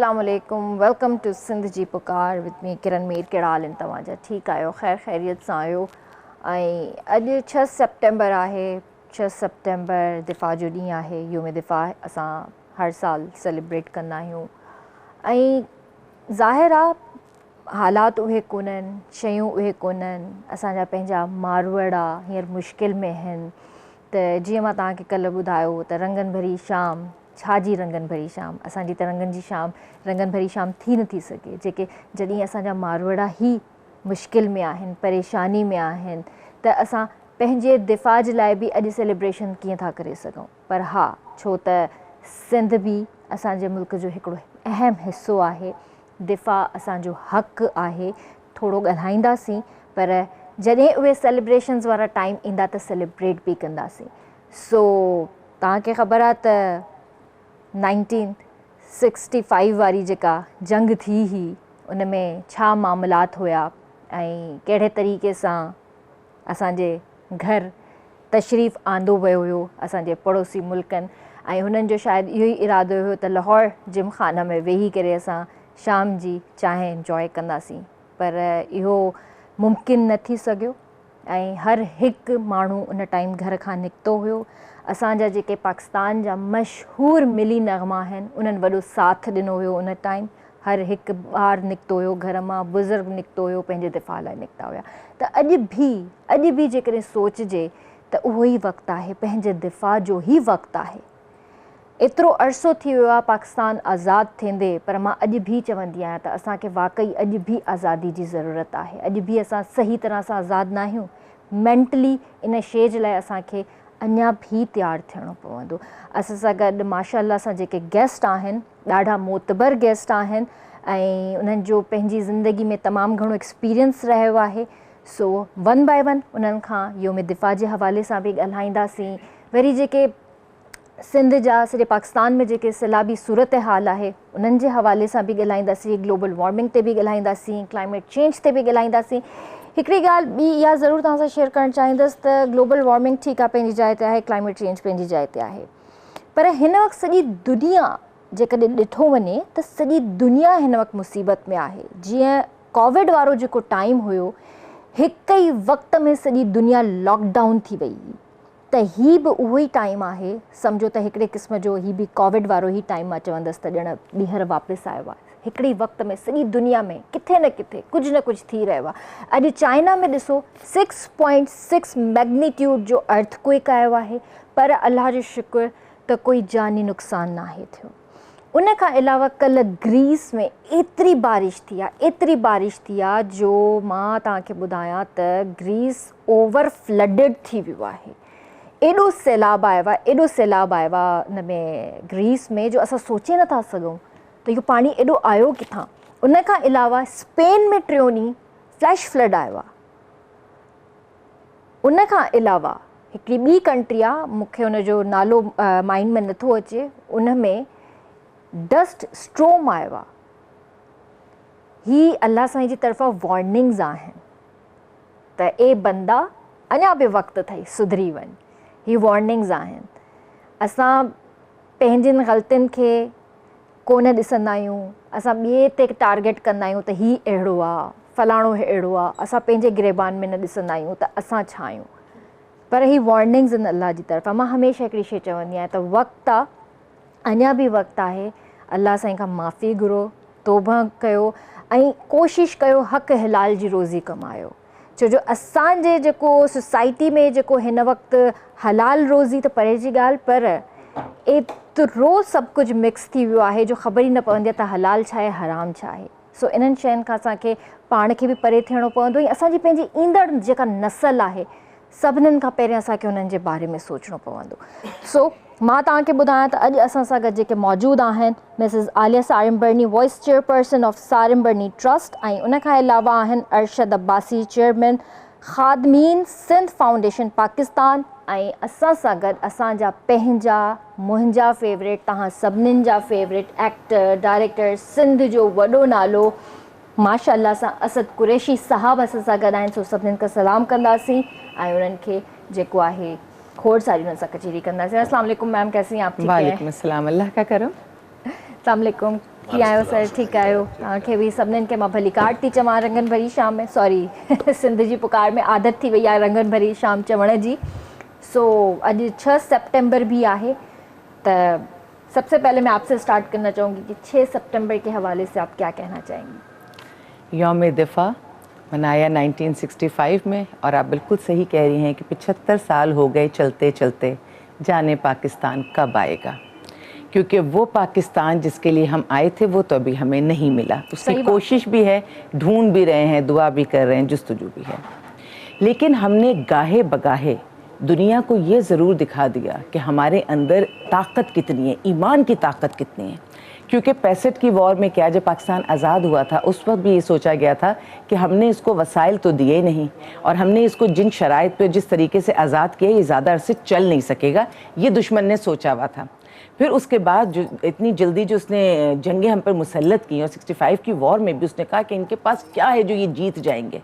अस्सलामु अलैकुम, welcome two Sindh जी पुकार विद मी किरण मीर। कहिड़ा हाल आहिनि तव्हांजा? ठीकु आहियो? ख़ैर ख़ैरियत सां आहियो? ऐं अॼु 6 सेप्टेम्बर आहे। 6 सेप्टेम्बर दिफ़ा जो ॾींहुं आहे। योम दिफ़ा असां हर साल सेलिब्रेट कंदा आहियूं ऐं ज़ाहिर आहे हालात उहे कोन्हनि, शयूं उहे कोन्हनि। असांजा पंहिंजा मारवड़ आहे हींअर मुश्किल में आहिनि। त जीअं मां तव्हांखे कल्ह ॿुधायो त रंगनि भरी शाम, छाजी रंगनि भरी शाम? असांजी त रंगनि जी शाम, रंगनि भरी शाम थी नथी सघे जेके जॾहिं असांजा मारवड़ा ई मुश्किल में आहिनि, परेशानी में आहिनि, त असां पंहिंजे दिफ़ा जे लाइ बि अॼु सेलिब्रेशन कीअं था करे सघूं। पर हा, छो त सिंध बि असांजे मुल्क जो हिकिड़ो अहम हिसो आहे। दिफ़ा असांजो हक़ु आहे। थोरो ॻाल्हाईंदासीं, पर जॾहिं उहे सेलिब्रेशन्स वारा टाइम ईंदा त सेलिब्रेट बि कंदासीं। सो तव्हांखे ख़बर आहे त 1965 वारी जेका जंग थी हुई उन में छा मामलात हुया ऐं कहिड़े तरीक़े सां असांजे घर तशरीफ़ आंदो वियो हुयो असांजे पड़ोसी मुल्कनि, ऐं हुननि जो शायदि इहो ई इरादो हुयो त लाहौर जिम खाना में वेही करे असां शाम जी चांहि इंजॉय कंदासीं। पर इहो मुमकिन न थी सघियो ऐं हर हिकु माण्हू उन टाइम घर खां निकितो हुयो। असांजा जेके पाकिस्तान जा मशहूरु मिली नग़मा आहिनि उन्हनि वॾो साथ ॾिनो हुयो उन टाइम। हर हिकु ॿारु निकितो हुयो घर मां, बुज़ुर्ग निकितो हुयो, पंहिंजे दिफ़ा लाइ निकिता हुया। त अॼु बि जेकॾहिं सोचिजे त उहो ई वक़्तु आहे, पंहिंजे दिफ़ा जो ई वक़्तु आहे। एतिरो अरसो थी वियो आहे पाकिस्तान आज़ादु थींदे, पर मां अॼु बि चवंदी आहियां त असांखे वाक़ई अॼु बि आज़ादी जी ज़रूरत आहे। अॼु बि असां सही तरह सां आज़ादु न आहियूं। मेंटली इन शइ जे लाइ असांखे अञा बि तयारु थियणो पवंदो। असां सां गॾु माशाअल्लाह सां जेके गेस्ट आहिनि, ॾाढा मोतबर गेस्ट आहिनि ऐं उन्हनि जो पंहिंजी ज़िंदगी में तमामु घणो एक्सपीरियंस रहियो आहे। सो वन बाय वन उन्हनि खां योम दिफ़ा जे हवाले सां बि ॻाल्हाईंदासीं। वरी जेके सिंध जा, सॼे पाकिस्तान में जेके सैलाबी सूरत हाल आहे उन्हनि जे हवाले सां बि ॻाल्हाईंदासीं। ग्लोबल वार्मिंग ते बि ॻाल्हाईंदासीं, क्लाइमेट चेंज ते बि ॻाल्हाईंदासीं। हिकिड़ी ॻाल्हि ॿी इहा ज़रूरु तव्हां सां शेयर करणु चाहींदसि त ग्लोबल वार्मिंग ठीकु आहे, पंहिंजी जाइ ते आहे, क्लाइमेट चेंज पंहिंजी जाइ ते आहे, पर हिन वक़्तु सॼी दुनिया जेकॾहिं ॾिठो वञे त सॼी दुनिया हिन वक़्तु मुसीबत में आहे। जीअं कोविड वारो जेको टाइम हुयो, हिकु ई वक़्त में सॼी दुनिया लॉकडाउन थी वई, त हीअ बि उहो ई टाइम आहे। सम्झो त हिकिड़े क़िस्म जो हीअ बि कोविड वारो ई टाइम मां चवंदसि त ॼण ॿीहर वापसि आयो आहे। हिकिड़ी वक़्त में सॼी दुनिया में किथे न किथे कुझु न कुझु थी रहियो आहे। अॼु चाइना में ॾिसो 6.6 मैग्नीट्यूड जो अर्थक्वेक आयो आहे, पर अलाह जो शुक्र त कोई जानी नुक़सानु न आहे थियो। उन खां अलावा कल्ह ग्रीस में एतिरी बारिश थी आहे जो मां तव्हांखे ॿुधायां त ग्रीस ओवर फ्लडेड थी वियो आहे। एॾो सैलाब आयो आहे हुन में ग्रीस में, जो असां सोचे नथा सघूं त इहो पाणी एॾो आयो किथां। उन खां अलावा स्पेन में 3 ॾींहं फ्लैश फ्लड आयो आहे। उन खां अलावा हिकिड़ी ॿी कंट्री आहे, मूंखे हुनजो नालो माइंड में नथो अचे, उन में डस्ट स्ट्रोम आयो आहे। ही अल्लाह साईं जी तरफ़ां वॉर्निंग्स आहिनि त ए बंदा अञा बि वक़्तु अथई सुधरी वञ। ही वॉर्निंग्स आहिनि। असां पंहिंजिन ग़लतियुनि खे कोन ॾिसंदा आहियूं, असां ॿिए ते टारगेट कंदा आहियूं त ही अहिड़ो आहे, फलाणो अहिड़ो आहे। असां पंहिंजे गिरेबान में न ॾिसंदा आहियूं त असां छा आहियूं। पर ही वॉर्निंग्स आहिनि अल्लाह जी तरफ़ां। मां हमेशह हिकिड़ी शइ चवंदी आहियां त वक़्तु आहे, अञा बि वक़्तु आहे। अल्लाह साईं खां माफ़ी घुरो, तौबा कयो ऐं कोशिशि कयो हक़ हलाल जी रोज़ी कमायो। छो जो असांजे जेको सोसाइटी में जेको हिन वक़्तु हलाल रोज़ी त परे जी ॻाल्हि, पर एतिरो सभु कुझु मिक्स थी वियो आहे जो ख़बर ई न पवंदी आहे त हलाल छा आहे, हराम छा आहे। सो इन्हनि शयुनि खां असांखे पाण खे बि परे थियणो पवंदो ऐं असांजी पंहिंजी ईंदड़ जेका नसल आहे सभिनीनि खां पहिरियों असांखे उन्हनि जे बारे में सोचणो पवंदो। सो मां तव्हांखे ॿुधायां त अॼु असां सां गॾु जेके मौजूदु आहिनि Mrs Aliya Sarimbarni, vice chairperson of Sarimbarni trust, ऐं उन खां अलावा आहिनि अरशद अब्बासी, चेयरमैन ख़ादमीन सिंध फाउंडेशन पाकिस्तान, ऐं असां सां गॾु असांजा पंहिंजा, मुंहिंजा फेवरेट, तव्हां सभिनीनि जा फेवरेट एक्टर, डायरेक्टर, सिंध जो वॾो नालो माशाअल्लाह सां असद कुरैशी साहब असां सां गॾु आहिनि। सो सभिनीनि खां सलाम कंदासीं ऐं उन्हनि खे जेको आहे खोड़ सारी उन्हनि सां कचेरी कंदासीं। अस्सलाम वालेकुम मैम, कैसी हैं आप? ठीक है, वालेकुम अस्सलाम, अल्लाह का करम। अस्सलाम वालेकुम। कीअं आहियो सर? ठीकु आहियो? तव्हांखे बि सभिनीनि खे मां भली कार्ड थी चवां रंगनि भरी शाम में, सॉरी सिंध जी पुकार में आदत थी वई आहे रंगनि भरी शाम चवण जी। सो अॼु 6 सितंबर भी आहे, तो सबसे पहले मैं आपसे स्टार्ट करना चाहूँगी कि 6 सितंबर के हवाले से आप क्या कहना चाहेंगी? यौम दिफा मनाया 1965 में, और आप बिल्कुल सही कह रही हैं कि 75 साल हो गए चलते चलते, जाने पाकिस्तान कब आएगा, क्योंकि वो पाकिस्तान जिसके लिए हम आए थे वो तो अभी हमें नहीं मिला। उसकी कोशिश भी है, ढूंढ भी रहे हैं, दुआ भी कर रहे हैं, जुस्तजू भी है, लेकिन हमने गाहे बगाहे दुनिया को ये ज़रूर दिखा दिया कि हमारे अंदर ताकत कितनी है, ईमान की ताकत कितनी है। क्योंकि 65 की वॉर में क्या, जब पाकिस्तान आज़ाद हुआ था उस वक्त भी ये सोचा गया था कि हमने इसको वसाइल तो दिए नहीं, और हमने इसको जिन शराइत पे जिस तरीके से आज़ाद किया ये ज़्यादा अरसे चल नहीं सकेगा, ये दुश्मन ने सोचा हुआ था। फिर उसके बाद जो इतनी जल्दी जो उसने जंगें हम पर मुसल्लत की, और 65 की वॉर में भी उसने कहा कि इनके पास क्या है जो ये जीत जाएंगे।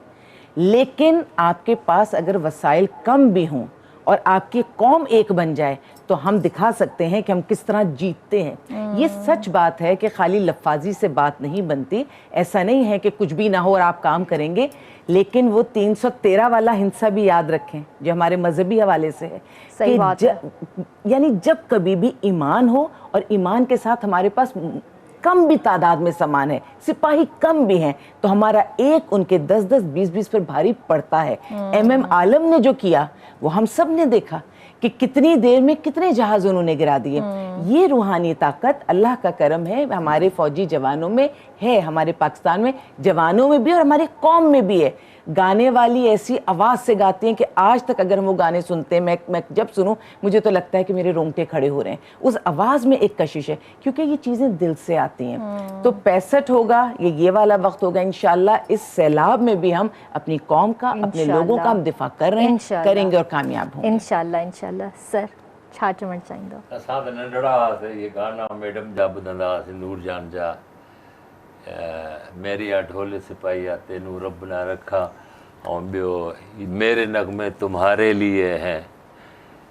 लेकिन आपके पास अगर वसाइल कम भी हों और आपकी कौम एक बन जाए तो हम दिखा सकते हैं कि हम किस तरह जीतते हैं। ये सच बात है कि खाली लफ्ज़ी से बात नहीं बनती। ऐसा नहीं है कि कुछ भी ना हो और आप काम करेंगे, लेकिन वो 313 वाला हिंसा भी याद रखें जो हमारे मजहबी हवाले से है। सही बात है। यानी जब कभी भी ईमान हो और ईमान के साथ हमारे पास कम भी तादाद में सामान है, सिपाही कम भी हैं, तो हमारा एक उनके 10-10, 20-20 पर भारी पड़ता है। MM आलम ने जो किया वो हम सब ने देखा कि कितनी देर में कितने जहाज उन्होंने गिरा दिए। ये रूहानी ताकत अल्लाह का करम है, हमारे फौजी जवानों में है, हमारे पाकिस्तान में जवानों में भी और हमारी कौम में भी है। गाने वाली ऐसी आवाज़ से गाती हैं कि आज तक अगर हम वो गाने सुनते हैं, मैं जब सुनूं मुझे तो लगता है कि मेरे रोंगटे खड़े हो रहे हैं। उस आवाज़ में एक कशिश है, क्योंकि ये चीज़ें दिल से आती हैं। तो 65 होगा, ये वाला वक्त होगा। इंशाल्लाह इस सैलाब में भी हम अपनी कौम का, अपने लोगों का हम दिफा कर रहे हैं, करेंगे और कामयाब होंगे इंशाल्लाह। इंशाल्लाह। सर छा चवणु चाहींदो? असां त नंढड़ा हुआसीं, ये गाना मैडम जा ॿुधंदा हुआसीं, नूरजान जा, मेरिया ढोल सिपाही आते नू रब ना रखा, और ॿियो मेरे नगमे तुम्हारे लिए हैं,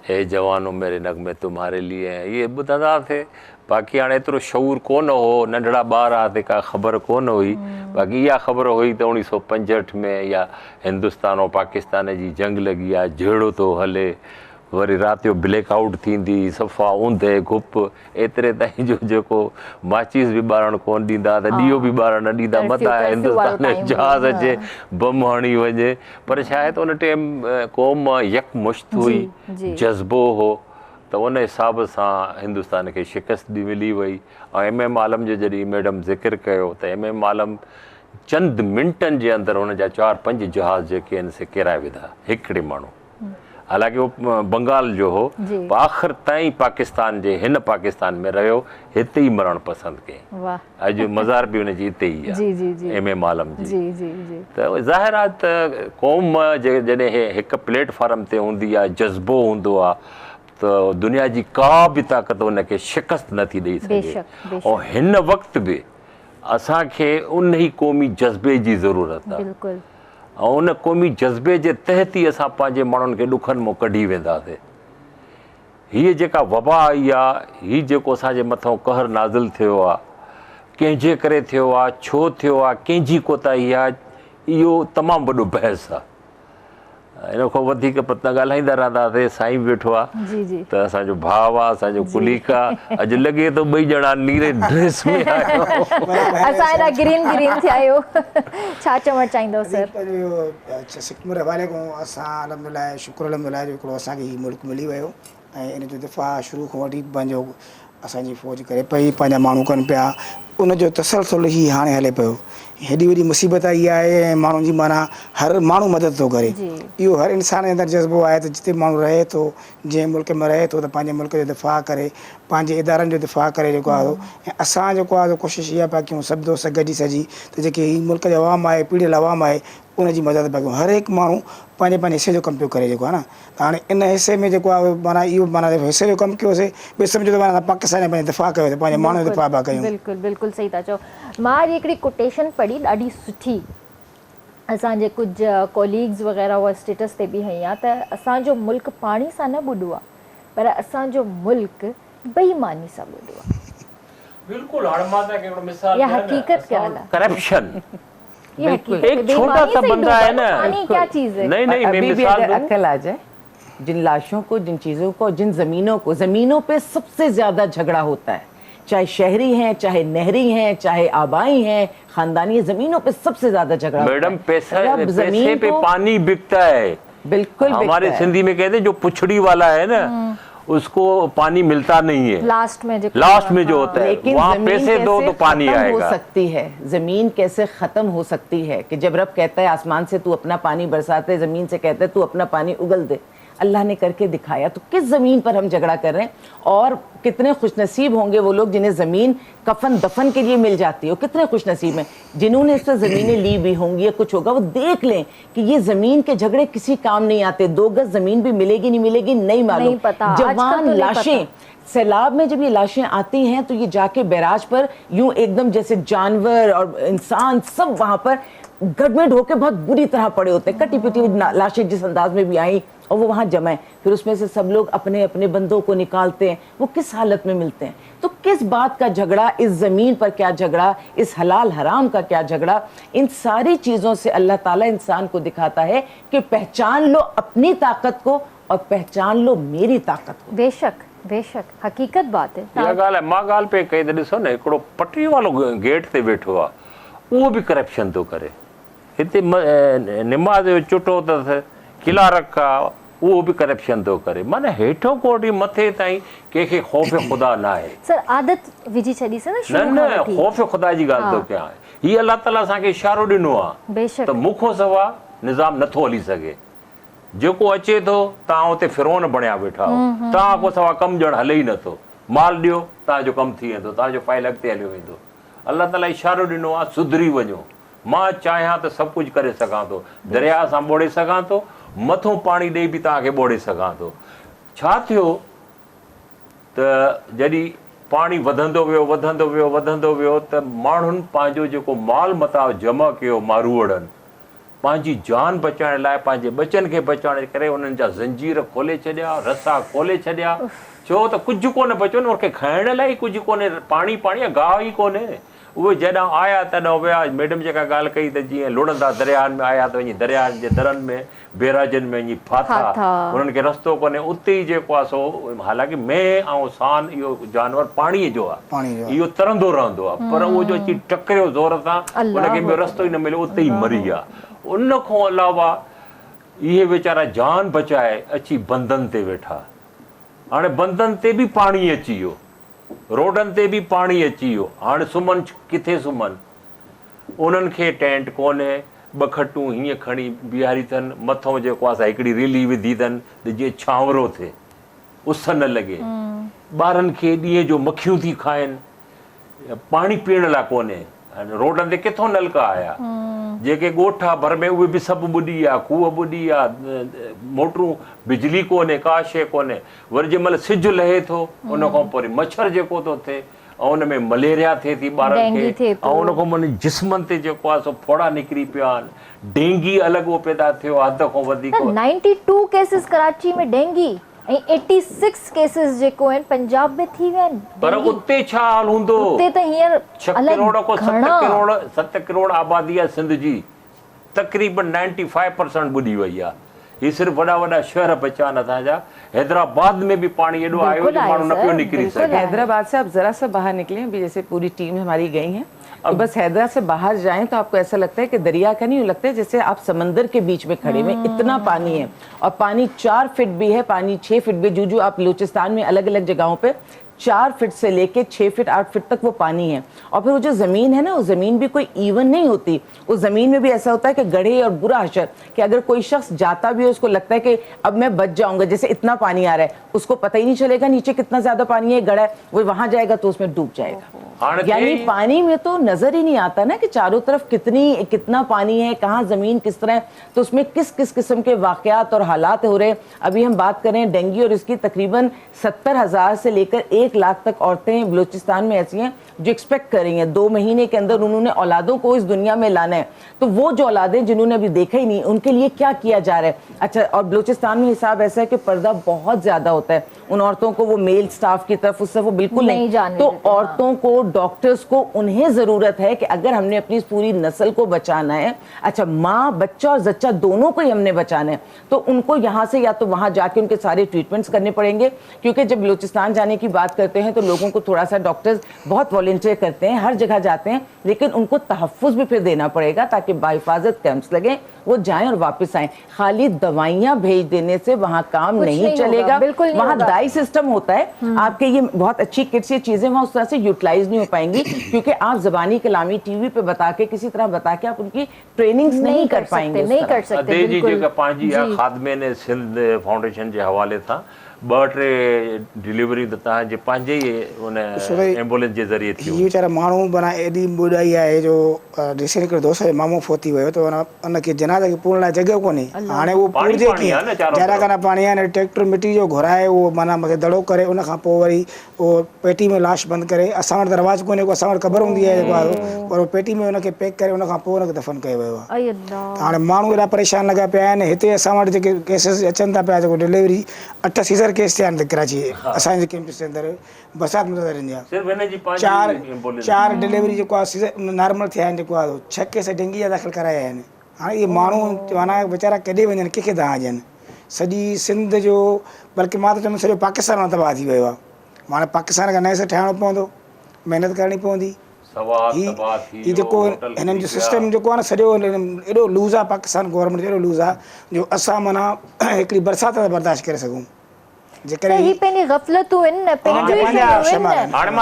हे जवानों मेरे नगमे तुम्हारे लिए हैं, ये ॿुधंदा हुआसीं। बाक़ी हाणे एतिरो शऊर कोन हो, नंढड़ा ॿार हुआसीं, का ख़बर कोन हुई। बाक़ी इहा ख़बर हुई त 1965 में या हिंदुस्तान और पाकिस्तान जी जंग लॻी आहे, जहिड़ो थो हले, वरी राति जो ब्लैकआउट थींदी, सफ़ा ऊंधे घुप, एतिरे ताईं जो जेको माचिस बि ॿारण कोन ॾींदा, त ॾीओ बि ॿारण न ॾींदा, मथां हिंदुस्तान जो जहाज़ अचे बम हणी वञे। पर छा आहे त उन टाइम क़ौम यकमुश्त हुई, जज़्बो हो, त उन हिसाब सां हिंदुस्तान खे शिकस्त बि मिली वई। ऐं MM आलम जो जॾहिं मैडम ज़िक्र कयो त MM आलम चंद मिंटनि जे अंदरि हुन जा 4-5 जहाज़ जेके आहिनि से किराए विधा, हिकिड़े माण्हू। हालांकि वो बंगाल जो हो, आख़िर ताईं पाकिस्तान जे हिन पाकिस्तान में रहियो, हिते ई मरण पसंदि कयईं। अॼु मज़ार बि हुनजी हिते ई आहे, MM आलम जी। त ज़ाहिर आहे त क़ौम जॾहिं हिकु प्लेटफॉर्म ते हूंदी आहे, जज़्बो हूंदो आहे, त दुनिया जी का बि ताक़त हुनखे शिकस्त नथी ॾेई सघे। ऐं हिन वक़्तु बि असांखे उन ई क़ौमी जज़्बे जी ज़रूरत आहे, ऐं उन क़ौमी जज़्बे जे तहत ई असां पंहिंजे माण्हुनि खे ॾुखनि मां कढी वेंदासीं। हीअ जेका वबा आई आहे, हीअ जेको असांजे मथां कहर नाज़िल थियो आहे, कंहिंजे करे थियो आहे, छो थियो आहे, कंहिंजी कोताही आहे, इहो तमामु वॾो बहस आहे। इन खां वधीक न ॻाल्हाईंदा रहंदासीं। साईं वेठो आहे त असांजो भाउ आहे, असांजो कुलीक आहे, अॼु लॻे थो ॿई ॼणा नीरे ड्रेस में आहियो, असां हेॾा ग्रीन ग्रीन थिया आहियो। छा चवणु चाहींदो सर? 6 सितंबर हवाले खां असां अल्हम्दुलिल्लाह शुक्र अल्हम्दुलिल्लाह जो हिकिड़ो असांखे हीउ मुल्क मिली वियो, ऐं इन जो दिफ़ा शुरू खां वठी पंहिंजो असांजी फ़ौज करे पई, पंहिंजा माण्हू कनि पिया, उनजो तसलसल ही हाणे हले पियो। हेॾी वॾी मुसीबत आई आहे, ऐं माण्हुनि जी माना हर माण्हू मदद थो करे। इहो हर इंसान जे अंदरि जज़्बो आहे त जिते माण्हू रहे थो, जंहिं मुल्क में रहे थो, त पंहिंजे मुल्क जो दिफ़ा करे, पंहिंजे इदारनि जो दिफ़ा करे जेको आहे। ऐं असां जेको आहे कोशिशि इहा पिया कयूं, सभु दोस्त गॾिजी सजी, त जेके हीउ मुल्क जो अवाम आहे, पीढ़ियल अवाम आहे, उनजी मदद पिया कयूं। हर हिकु माण्हू पंहिंजे पंहिंजे हिसे जो कमु पियो करे जेको आहे न। त हाणे इन हिसे में जेको आहे माना इहो माना हिसे जो कमु कयोसीं, ॿियो सम्झो त माना पाकिस्तान जे पंहिंजे दिफ़ा कयोसीं, पंहिंजे माण्हू जो दिफ़ा पिया कयूं। बिल्कुलु बिल्कुलु सही था चओ। मां अॼु हिकिड़ी कोटेशन पढ़ी ॾाढी सुठी, असांजे कुझु कोलीग्स वग़ैरह उहा स्टेटस ते बि हई आहे, त असांजो मुल्क पाणी सां न ॿुॾो आहे, पर असांजो मुल्क बेईमानी सां ॿुॾो आहे। बिल्कुल हाणे मां तव्हांखे हिकिड़ो मिसाल या हकीकत क्या है? करप्शन ये हकीकत एक है। छोटा बेईमानी सा से ही बंदा है डूबा ना, पानी क्या चीज है? नहीं नहीं मैं अभी भी मिसाल अगर दूं, अक्ल आ जाए, जिन लाशों को, जिन चीज़ों को, जिन ज़मीनों पे सबसे ज़्यादा झगड़ा होता है, चाहे शहरी हैं, चाहे नहरी हैं, चाहे आबाई हैं, खानदानी ज़मीनों पे सबसे ज़्यादा झगड़ा होता मैडम है। पैसे रब ज़मीन पे को पानी बिकता है। बिल्कुल हमारे बिकता है। सिंधी में कहते हैं जो पुछड़ी वाला है ना उसको पानी मिलता नहीं है, लास्ट में जो होता है लेकिन वहाँ ज़मीन पैसे दो कैसे तो पानी खत्म आएगा। हो सकती है, ज़मीन कैसे ख़त्म हो सकती है कि जब रब कहता है आसमान से तू अपना पानी बरसाते, ज़मीन से कहता है तू अपना पानी उगल दे, अल्लाह ने करके दिखाया। तो किस ज़मीन पर हम झगड़ा कर रहे हैं? और कितने खुशनसीब होंगे वो लोग जिन्हें ज़मीन कफन दफन के लिए मिल जाती है, और कितने खुशनसीब हैं जिन्होंने इससे ज़मीनें ली भी होंगी या कुछ होगा। वो देख लें कि ये ज़मीन के झगड़े किसी काम नहीं आते। 2 गज ज़मीन भी मिलेगी नहीं मिलेगी नहीं मालूम। नहीं पता, आजकल तो जवान नहीं लाशें, सैलाब में जब ये लाशें आती हैं तो ये जाके बैराज पर यूं एकदम जैसे जानवर और इंसान सब वहां पर गड़मेड होकर बहुत बुरी तरह पड़े होते हैं, कटी पिटी हुई लाशें जिस अंदाज में भी आई, और वो वहां जमा है। फिर उसमें से सब लोग अपने अपने बंदों को निकालते हैं, वो किस हालत में मिलते हैं। तो किस बात का झगड़ा, इस ज़मीन पर क्या झगड़ा, इस हलाल हराम का क्या झगड़ा, इन सारी चीज़ों से अल्लाह ताला इंसान को दिखाता है कि पहचान लो अपनी ताकत को और पहचान लो मेरी ताकत को। बेशक बेशक हकीकत बात है। इहा ॻाल्हि आहे। मां ॻाल्हि पे कई त ॾिसो न, हिकिड़ो पटरी वारो गेट ते वेठो आहे, उहो बि करप्शन थो करे। हिते निमाज़ जो चुटो अथसि, किला रखा, उहो बि करप्शन थो करे। माना हेठों कोठी मथे ताईं कंहिंखे ख़ौफ़ ख़ुदा न आहे। सर आदत विझी छॾी से न न ख़ौफ़ ख़ुदा जी ॻाल्हि थो कयां। हीअ अलाह ताला असांखे इशारो ॾिनो आहे बेशक त मुखो सवा निज़ाम नथो हली सघे। जेको अचे थो तव्हां हुते फिरोन बणिया वेठा आहियो, तव्हां को सवा कमु ॼण हले ई नथो। माल ॾियो तव्हांजो कमु थी वेंदो, तव्हांजो फाइल अॻिते हलियो वेंदो। अलाह ताला इशारो ॾिनो आहे सुधरी वञो। मां चाहियां त सभु कुझु करे सघां थो, दरिया सां ॿोड़े सघां थो, मथों पाणी ॾेई बि तव्हांखे ॿोड़े सघां थो। छा थियो त जॾहिं पाणी वधंदो वियो त माण्हुनि पंहिंजो जेको माल मता जमा कयो, मारूअड़नि पंहिंजी जान बचाइण लाइ, पंहिंजे बचनि खे बचाइण जे करे उन्हनि जा ज़ंजीर खोले छॾिया, रसा खोले छॾिया। छो त कुझु कोन बचियो न, उनखे खाइण लाइ कुझु कोन्हे, पाणी गाह ई कोन्हे। उहे जॾहिं आया तॾहिं विया। मैडम जेका ॻाल्हि कई त जीअं लुणंदा दरियानि में आया त वञी दरियानि जे दरनि में बेराजनि में वञी फाथा, उन्हनि खे रस्तो कोन्हे। उते ई जेको आहे सो, हालांकि मेंह ऐं सान इहो जानवर पाणीअ जो आहे, इहो तरंदो रहंदो आहे, पर उहो जो अची टकरियो ज़ोर सां, उनखे ॿियो रस्तो ई न मिलियो, उते ई मरी विया। उन खां अलावा इहे वीचारा जान बचाए अची बंधनि ते वेठा। हाणे बंधनि ते बि पाणी अची वियो, रोडनि ते बि पाणी अची वियो। हाणे सुम्हनि किथे सुम्हनि? उन्हनि खे टेंट कोन्हे, 2 खटूं हीअं खणी बीहारी अथनि, मथां जेको आहे हिकिड़ी रेली विधी अथनि त जीअं छांवरो थिए, उस न लॻे। ॿारनि खे ॾींहं जो मखियूं थी खाइनि, पाणी पीअण लाइ कोन्हे। रोडनि ते किथां नलका आया? जेके ॻोठा भर में उहे बि सभु ॿुॾी विया, खूह ॿुॾी विया, मोटरूं, बिजली कोन्हे, का शइ कोन्हे। वरी जंहिं महिल सिजु लहे थो उन खां पोइ मच्छर जेको थो थिए, ऐं उन में मलेरिया थिए थी ॿारनि खे, ऐं उन खां पोइ जिस्मनि ते जेको आहे सो फोड़ा निकिरी पिया आहिनि। डेंगी अलॻि उहो पैदा थियो, हद खां वधीक। 92 केसिस कराची में डेंगी ऐं 86 केसिस जेको आहिनि पंजाब में थी विया आहिनि। पर उते छा हाल हूंदो? उते त हींअर 6 करोड़ को 7 करोड़ आबादी आहे सिंध जी, तक़रीबन 95% ॿुॾी वई आहे। ही सिर्फ़ु वॾा शहर बचा आहिनि असांजा। हैदराबाद में भी पानी एॾो आयो जो माण्हू न पियो निकिरी सघे। हैदराबाद से आप जरा सा बाहर निकले, अभी जैसे पूरी टीम हमारी गई है, तो बस हैदराबाद से बाहर जाएं तो आपको ऐसा लगता है कि दरिया का नहीं लगता है, जैसे आप समंदर के बीच में खड़े हुए, इतना पानी है। और पानी 4 फीट भी है, पानी 6 फीट भी। जो आप बलूचिस्तान में अलग अलग जगहों पे 4 फीट से लेके 6 फीट 8 फीट तक वो पानी है। और फिर वो जो ज़मीन है ना, वो ज़मीन भी कोई इवन नहीं होती। उस ज़मीन में भी ऐसा होता है कि गड्ढे और बुरा हशर, कि अगर कोई शख्स जाता भी है उसको लगता है कि अब मैं बच जाऊंगा, जैसे इतना पानी आ रहा है, उसको पता ही नहीं चलेगा नीचे कितना ज़्यादा पानी है, गड़ा है, वो वहाँ जाएगा तो उसमें डूब जाएगा। यानी पानी में तो नज़र ही नहीं आता ना कि चारों तरफ कितना पानी है, कहाँ ज़मीन किस तरह है, तो उसमें किस किस किस्म के वाक़यात और हालात हो रहे हैं। अभी हम बात करें डेंगू और इसकी तकरीबन 70,000 से लेकर 1 लाख तक औरतें बलूचिस्तान में ऐसी हैं जो एक्सपेक्ट कर रही हैं 2 महीने के अंदर उन्होंने औलादों को इस दुनिया में लाना है। तो वो जो औलादें जिन्होंने अभी देखा ही नहीं, उनके लिए क्या किया जा रहा है। अच्छा, और बलूचिस्तान में हिसाब ऐसा है कि पर्दा बहुत ज़्यादा होता है, उन औरतों को वो मेल स्टाफ की तरफ उससे वो बिल्कुल नहीं जाने तो देते, औरतों को, डॉक्टर्स को, उन्हें ज़रूरत है कि अगर हमने अपनी इस पूरी नस्ल को बचाना है, अच्छा माँ, बच्चा और जच्चा दोनों को ही हमने बचाना है, तो उनको यहाँ से या तो वहाँ जाके उनके सारे ट्रीटमेंट्स करने पड़ेंगे। क्योंकि जब बलूचिस्तान जाने की बात करते हैं तो लोगों को थोड़ा सा, डॉक्टर्स बहुत वॉलंटियर करते हैं, हर जगह जाते हैं, लेकिन उनको तहफ़्फ़ुज़ भी फिर देना पड़ेगा ताकि बाहिफाजत कैंप्स लगें, वो जाएं और वापस आएं। खाली दवाइयाँ भेज देने से वहाँ काम नहीं चलेगा, वहाँ दाई सिस्टम होता है, आपके ये बहुत अच्छी किट्स, ये चीज़ें वहाँ उस तरह से यूटिलाइज नहीं हो पाएंगी क्योंकि आप ज़बानी कलामी टीवी पे बता के, किसी तरह बता के आप उनकी ट्रेनिंग्स नहीं कर पाएंगे, नहीं कर सकते। जेका पंहिंजी खादमे ने सिंध फाउंडेशन जे हवाले सां 2-3 डिलीवरी त तव्हांजे पंहिंजे ई उन एम्बुलेंस जे ज़रिए थी। ये वीचारा माण्हू बना एॾी ॿुॾाई आहे जो ॾिसे हिकिड़े दोस्त जो मामो फोती वियो त उनखे जनाज़े खे पूरण लाइ जॻह कोन्हे। हाणे उहो पूरजे कीअं, जरा काना पाणी आहे, ट्रैक्टर मिटी जो घुराए उहो माना मथे दड़ो करे, उनखां पोइ वरी उहो पेटी में लाश बंदि करे, असां वटि त रवाजु कोन्हे, असां वटि ख़बर हूंदी आहे जेको आहे, पर उहो पेटी में उनखे पैक करे उनखां पोइ उनखे दफ़न कयो वियो आहे। हाणे माण्हू एॾा परेशान लॻा पिया आहिनि। हिते असां वटि जेके केसिस अचनि था पिया, जेको डिलीवरी 8 सीज़र केस थिया आहिनि कराची असांजे कैंपस जे अंदरि, बरसाति में रहंदी आहे। 4 डिलीवरी जेको आहे सीज़र नॉर्मल थिया आहिनि, जेको आहे 6 केस डेंगी जा दाख़िल कराया आहिनि। हाणे इहे माण्हू माना वीचारा केॾे वञनि, कंहिंखे था ॾियनि। सॼी सिंध जो, बल्कि मां त चवंदुमि सॼो पाकिस्तान मां तबाह थी वियो आहे। हाणे पाकिस्तान खां नए सां ठाहिणो पवंदो, महिनत करणी पवंदी। ही जेको हिननि जो सिस्टम जेको आहे न, सॼो एॾो लूज़ आहे, पाकिस्तान गवर्नमेंट जो एॾो लूज़ आहे जो असां माना हिकिड़ी बरसाति था बर्दाश्त करे सघूं। ही पंहिंजी गफ़लतूं आहिनि न,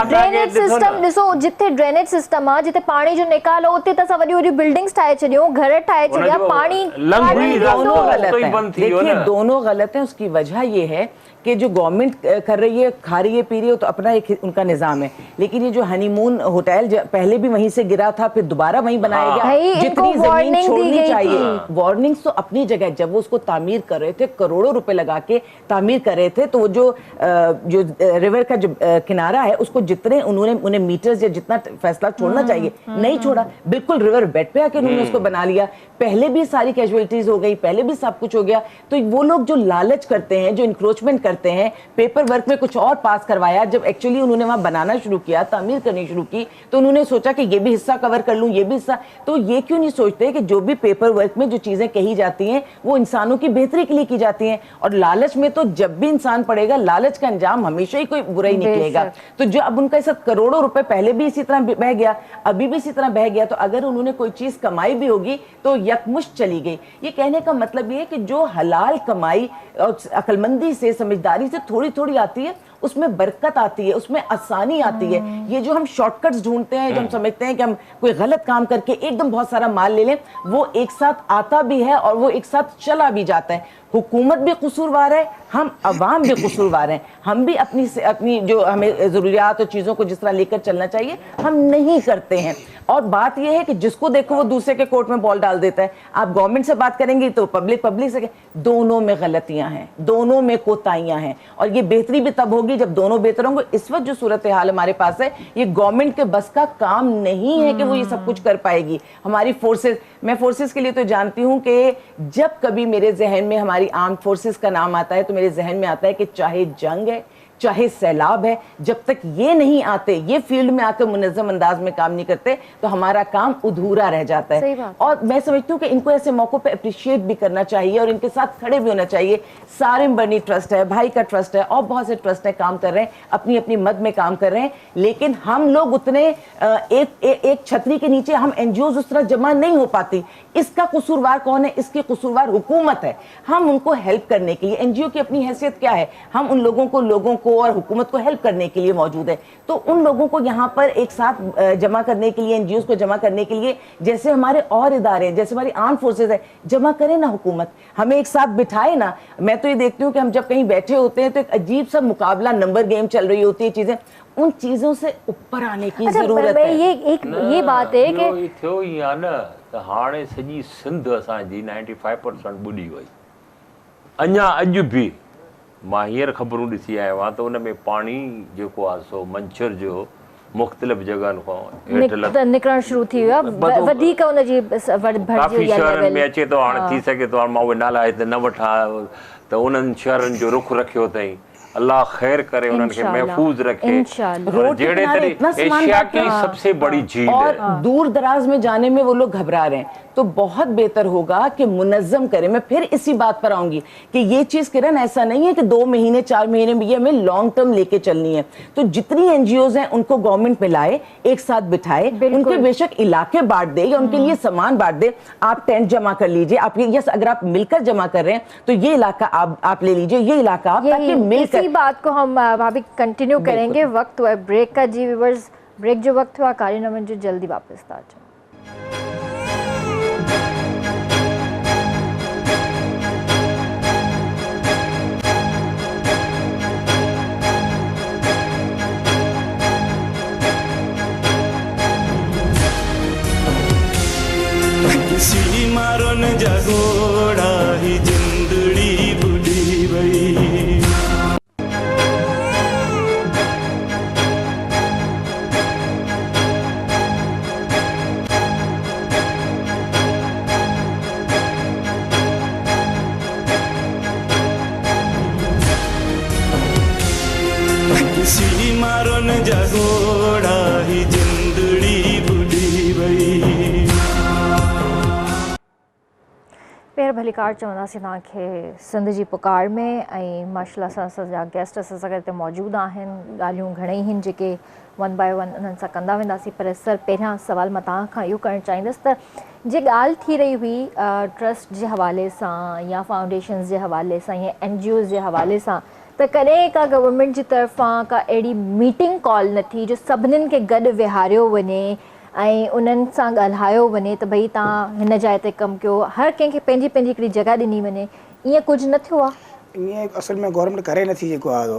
ड्रेनेज सिस्टम ॾिसो, जिथे ड्रेनेज सिस्टम आहे, जिथे पाणी जो निकाल आहे, उते त असां वॾियूं वॾियूं बिल्डिंग्स ठाहे छॾियूं, घर ठाहे छॾिया, पाणी देखिए दोनों गलत है। उसकी वजह ये है कि जो गवर्नमेंट कर रही है, खा रही है, पी रही है, तो अपना एक उनका निज़ाम है, लेकिन ये जो हनीमून होटल पहले भी वहीं से गिरा था, फिर दोबारा वहीं बनाया गया। जितनी जमीन छोड़नी चाहिए, वार्निंग्स तो अपनी जगह, जब वो उसको तामीर कर रहे थे, करोड़ों रुपए लगा के तामीर कर रहे थे, तो वो जो रिवर का जो किनारा है, उसको जितने उन्हें मीटर्स या जितना फैसला छोड़ना चाहिए नहीं छोड़ा, बिल्कुल रिवर बेड पे आके उन्होंने उसको बना लिया। पहले भी सारी कैजुअलिटीज हो गई, पहले भी सब कुछ हो गया। तो वो लोग जो लालच करते हैं, जो इंक्रोचमेंट करते हैं, पेपर वर्क में कुछ और पास करवाया, जब एक्चुअली उन्होंने वहां बनाना शुरू किया, तामीर करनी शुरू की, तो उन्होंने सोचा कि ये भी हिस्सा कवर कर लूं, ये भी हिस्सा। तो ये क्यों नहीं सोचते कि जो भी पेपर वर्क में जो चीजें कही जाती हैं वो इंसानों की बेहतरी के लिए की जाती हैं, और लालच में तो जब भी इंसान पड़ेगा, लालच का अंजाम हमेशा ही कोई बुरा ही निकलेगा। तो जो अब उनका इस करोड़ों रुपए पहले भी इसी तरह बह गया, अभी भी इसी तरह बह गया, तो अगर उन्होंने कोई चीज कमाई भी होगी तो यकमुश्त चली गई। ये कहने का मतलब ये है कि जो हलाल कमाई और अक्लमंदी से, समझदारी से थोड़ी थोड़ी आती है, उसमें बरकत आती है, उसमें आसानी आती है। ये जो हम शॉर्टकट्स ढूंढते हैं, जो हम समझते हैं कि हम कोई गलत काम करके एकदम बहुत सारा माल ले लें, वो एक साथ आता भी है और वो एक साथ चला भी जाता है। हुकूमत भी कसूरवार है, हम अवाम भी कसूरवार हैं। हम भी अपनी जो हमें ज़रूरियात और चीज़ों को जिस तरह लेकर चलना चाहिए, हम नहीं करते हैं। और बात यह है कि जिसको देखो वो दूसरे के कोर्ट में बॉल डाल देता है। आप गवर्नमेंट से बात करेंगे तो पब्लिक से, दोनों में गलतियां हैं, दोनों में कोताहियां हैं, और ये बेहतरी भी तब होगी जब दोनों बेहतर होंगे। इस वक्त जो सूरत हाल हमारे पास है, ये गवर्नमेंट के बस का काम नहीं है कि वो ये सब कुछ कर पाएगी। हमारी फोर्सेस, मैं फोर्सेस के लिए तो जानती हूँ कि जब कभी मेरे जहन में हमारी आर्म्ड फोर्सेस का नाम आता है तो मेरे जहन में आता है कि चाहे जंग है, चाहे सैलाब है, जब तक ये नहीं आते, ये फील्ड में आकर मुनज़्ज़म अंदाज में काम नहीं करते, तो हमारा काम अधूरा रह जाता है। और मैं समझती हूँ कि इनको ऐसे मौक़ों पे अप्रिशिएट भी करना चाहिए और इनके साथ खड़े भी होना चाहिए। सारिम बर्नी ट्रस्ट है, भाई का ट्रस्ट है, और बहुत से ट्रस्ट है, काम कर रहे हैं, अपनी अपनी मद में काम कर रहे हैं, लेकिन हम लोग उतने एक छतरी के नीचे हम एनजीओज उस तरह जमा नहीं हो पाती। इसका कसूरवार कौन है? इसकी कसूरवार हुकूमत है। हम उनको हेल्प करने के लिए, एनजीओ की अपनी हैसियत क्या है, हम उन लोगों को और हुकूमत को हेल्प करने के लिए मौजूद है। तो उन लोगों को यहाँ पर एक साथ जमा करने के लिए, एनजीओज को जमा करने के लिए, जैसे हमारे और इदारे हैं, जैसे हमारी आर्म फोर्सेज है, जमा करे ना हुकूमत, हमें एक साथ बिठाए ना। मैं तो ये देखती हूँ कि हम जब कहीं बैठे होते हैं तो एक अजीब सा मुकाबला, नंबर गेम चल रही होती है, चीजें, उन चीजों से ऊपर आने की जरूरत है। ये बात है कि थियो ही आहे न त हाणे सॼी सिंध असांजी 95% ॿुॾी वई। अञा अॼु बि मां हींअर ख़बरूं ॾिसी आयो आहियां त उन में पाणी जेको आहे सो मंछर जो मुख़्तलिफ़ जॻहनि खां हेठि निकिरणु शुरू थी वियो आहे, वधीक उनजी काफ़ी शहरनि में अचे थो। हाणे थी सघे थो, हाणे मां उहे नाला हिते न वठां, त उन्हनि शहरनि जो रुख रखियो अथई। अल्लाह खैर करे, उन्हनि खे महफूज रखे। रोड के किनारे इतना सामान एशिया की सबसे बड़ी झील और है। दूर दराज में जाने में वो लोग घबरा रहे हैं, तो बहुत बेहतर होगा कि मुनज़्ज़म करें। मैं फिर इसी बात पर आऊंगी कि ये चीज किरण ऐसा नहीं है कि 2 महीने 4 महीने में, ये हमें लॉन्ग टर्म लेके चलनी है। तो जितनी एनजीओज हैं उनको गवर्नमेंट में लाए, एक साथ बिठाए, उनके बेशक इलाके बांट दे या उनके लिए सामान बांट दे। आप टेंट जमा कर लीजिए, आप ये यस अगर आप मिलकर जमा कर रहे हैं तो ये इलाका आप ले लीजिए, ये इलाका आप, ताकि मिलकर इसी बात को हम भाभी कंटिन्यू करेंगे। वक्त हुआ है ब्रेक का जी व्यूअर्स, ब्रेक जो वक्त हुआ कार्यक्रम जो जल्दी वापस आ जाए। किसी मारो न जगोड़ा ही जिंदड़ी बुढ़ी भई। किसी मारो न जगोड़ा ही जिंदड़ी बुढ़ी भई। पेर भलीकार चवंदासीं तव्हांखे सिंध जी पुकार में, ऐं माशाल्लाह सां असांजा गेस्ट असां सां गॾु हिते मौजूदु आहिनि। ॻाल्हियूं घणेई आहिनि जेके 1 बाय 1 उन्हनि सां कंदा वेंदासीं, पर सर पहिरियां सवाल मां तव्हां खां इहो करणु चाहींदसि त जे ॻाल्हि थी रही हुई ट्रस्ट जे हवाले सां या फाउंडेशन्स जे हवाले सां या NGOs जे हवाले सां, त कॾहिं का गवर्नमेंट जी तरफ़ां का अहिड़ी मीटिंग कॉल न थी जो सभिनीनि खे गॾु विहारियो वञे ऐं उन्हनि सां ॻाल्हायो वञे त भई तव्हां हिन जाइ ते कमु कयो, हर कंहिंखे पंहिंजी पंहिंजी हिकिड़ी जॻह ॾिनी वञे, ईअं कुझु न थियो आहे? ईअं असल में गवर्नमेंट करे नथी जेको आहे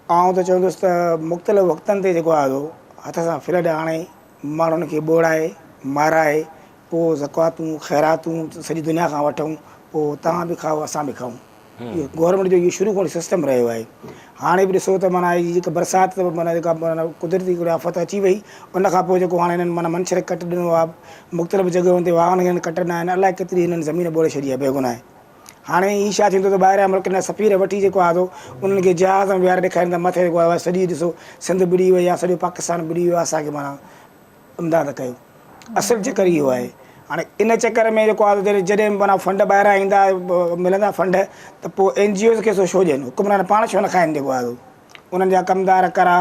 आउं त चवंदुसि त मुख़्तलिफ़ वक़्तनि ते जेको आहे हथ सां फ्लड आणे माण्हुनि खे ॿोड़ाए माराए, पोइ ज़कातूं ख़ैरातूं सॼी दुनिया खां वठूं, पोइ तव्हां बि खाओ असां बि खाऊं। इहो गवर्नमेंट जो इहो शुरू खां सिस्टम रहियो आहे। हाणे बि ॾिसो त माना जेका बरसाति माना जेका माना कुदरती हिकिड़ी आफ़त अची वई, उन खां पोइ जेको हाणे हिननि माना मंछर कट ॾिनो आहे, मुख़्तलिफ़ जॻहियुनि ते वाहन हिननि कटंदा आहिनि, अलाए केतिरी हिननि ज़मीन ॿोड़े छॾी आहे बेगुनाह। हाणे ही छा थींदो त ॿाहिरियां मुल्कनि जा सफ़ीर वठी जेको आहे उन्हनि खे जहाज़ में विहारे ॾेखारींदा, मथे जेको आहे सॼी ॾिसो सिंध बुॾी वई आहे, सॼो पाकिस्तान बुॾी वियो आहे, असांखे माना इमदाद कयो। असुलु चकर इहो आहे। हाणे इन चकर में जेको आहे जॾहिं माना फंड ॿाहिरां ईंदा मिलंदा फंड, त पोइ NGOs खे छो ॾियनि, हुकुमरान पाण छो न खाइनि जेको आहे उन्हनि जा कमदार करा,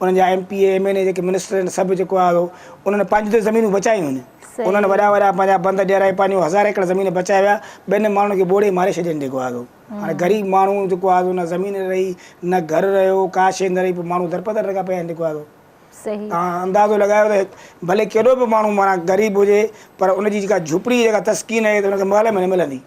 उन्हनि जा MPA MNA जेके मिनिस्टर आहिनि सभु जेको आहे उन्हनि पंहिंजूं त ज़मीनूं बचायूं आहिनि। उन्हनि वॾा वॾा पंहिंजा बंद ॾियाराए पंहिंजूं 1000 एकड़ ज़मीन बचाए विया, ॿियनि माण्हुनि खे ॿोड़े मारे छॾनि जेको आहे। हाणे ग़रीब माण्हू जेको आहे न ज़मीन रही न घर रहियो, का शइ न रही, पोइ माण्हू दरपदर लॻा पिया आहिनि जेको आहे। तव्हां अंदाज़ो लॻायो त भले केॾो बि माण्हू माना ग़रीब हुजे, पर उनजी जेका झुपड़ी जेका तस्कीन आहे त हुनखे महल में न मिलंदी।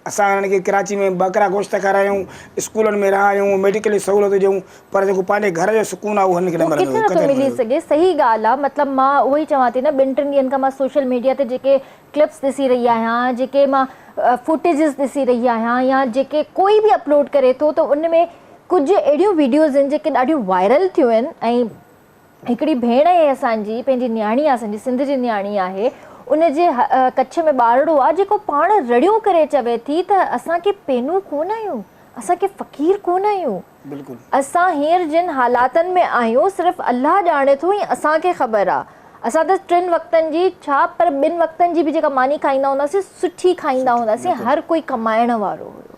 असां हुननि खे कराची में बकरा गोश्त खारायूं, स्कूलनि में रहायूं, मेडिकल सहूलियत ॾियूं, पर जेको पंहिंजे घर जो सुकून आहे उहो हुननि खे न मिलंदो। मिली सघे, सही ॻाल्हि आहे। मतिलबु मां उहो ई चवां थी न, 2-3 ॾींहंनि खां मां सोशल मीडिया ते जेके क्लिप्स ॾिसी रही आहियां, जेके मां फुटेजिस ॾिसी रही आहियां, या जेके कोई बि अपलोड करे थो, त उन में कुझु अहिड़ियूं वीडियोज़ आहिनि जेके ॾाढियूं वायरल थियूं आहिनि। ऐं हिकिड़ी भेण आहे असांजी, पंहिंजी न्याणी आहे, असांजी सिंध जी न्याणी आहे, उनजे कच्छ में ॿारड़ो आहे जेको पाण रड़ियूं करे चवे थी त असांखे पेनू कोन आहियूं, असांखे फ़क़ीर कोन आहियूं, बिल्कुलु असां हींअर जिन हालातनि में आहियूं सिर्फ़ु अलाह ॼाणे थो, ऐं असांखे ख़बर आहे। असां त 3 वक़्तनि जी छा, पर 2 वक़्तनि जी बि जेका मानी खाईंदा हूंदासीं सुठी खाईंदा हूंदासीं, हर कोई कमाइण वारो हुयो।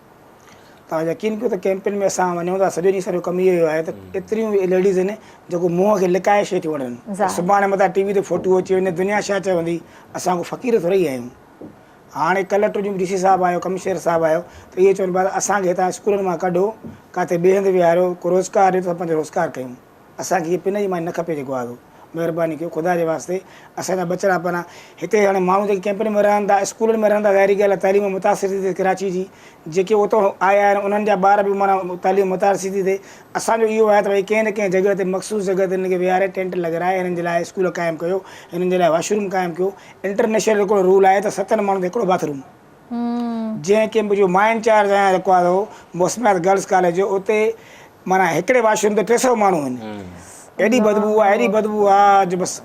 तव्हां यकीन कयो त कैंपेन में असां वञूं था, सॼो ॾींहुं सॼो कमु इहो आहे त एतिरियूं लेडीज़ आहिनि जेको मुंहं खे लिकाए शइ थी वञनि, सुभाणे मथां TV ते फोटो अची वञे, दुनिया छा चवंदी, असां को फ़क़ीर थोरी आहियूं। हाणे कलेक्टर जो DC साहिबु आयो, कमिशनर साहिबु आयो, त इहे चवनि पिया असांखे हितां स्कूलनि मां कढो, किथे ॿिए हंधि विहारियो, को रोज़गार ॾियो त पंहिंजो रोज़गार कयूं। असांखे इहे पिन जी मानी न खपे जेको आहे महिरबानी कयो ख़ुदा जे वास्ते। असांजा बचड़ा पना हिते हाणे माण्हू जेके कैंपनि में रहनि था, स्कूलनि में रहनि था, ज़ाहिरी ॻाल्हि आहे तालीम मुतासिर थी थिए कराची जी, जेके उतां आया आहिनि उन्हनि जा ॿार बि माना तालीम मुतासिर थी थिए। असांजो इहो आहे त भई कंहिं न कंहिं जॻह ते मख़सूस जॻह ते हिननि खे विहारे टेंट लॻाराए हिननि जे लाइ स्कूल क़ाइमु कयो, हिननि जे लाइ वॉशरूम क़ाइमु कयो। इंटरनेशनल हिकिड़ो रूल आहे त 7 माण्हुनि ते हिकिड़ो बाथरूम, जंहिं कैंप जो मां इंचार्ज आहियां जेको आहे मौसमियात गर्ल्स कॉलेज जो, उते माना हिकिड़े वॉशरूम ते 300 माण्हू आहिनि। एॾी बदबू आहे, एॾी बदबू आहे जो बसि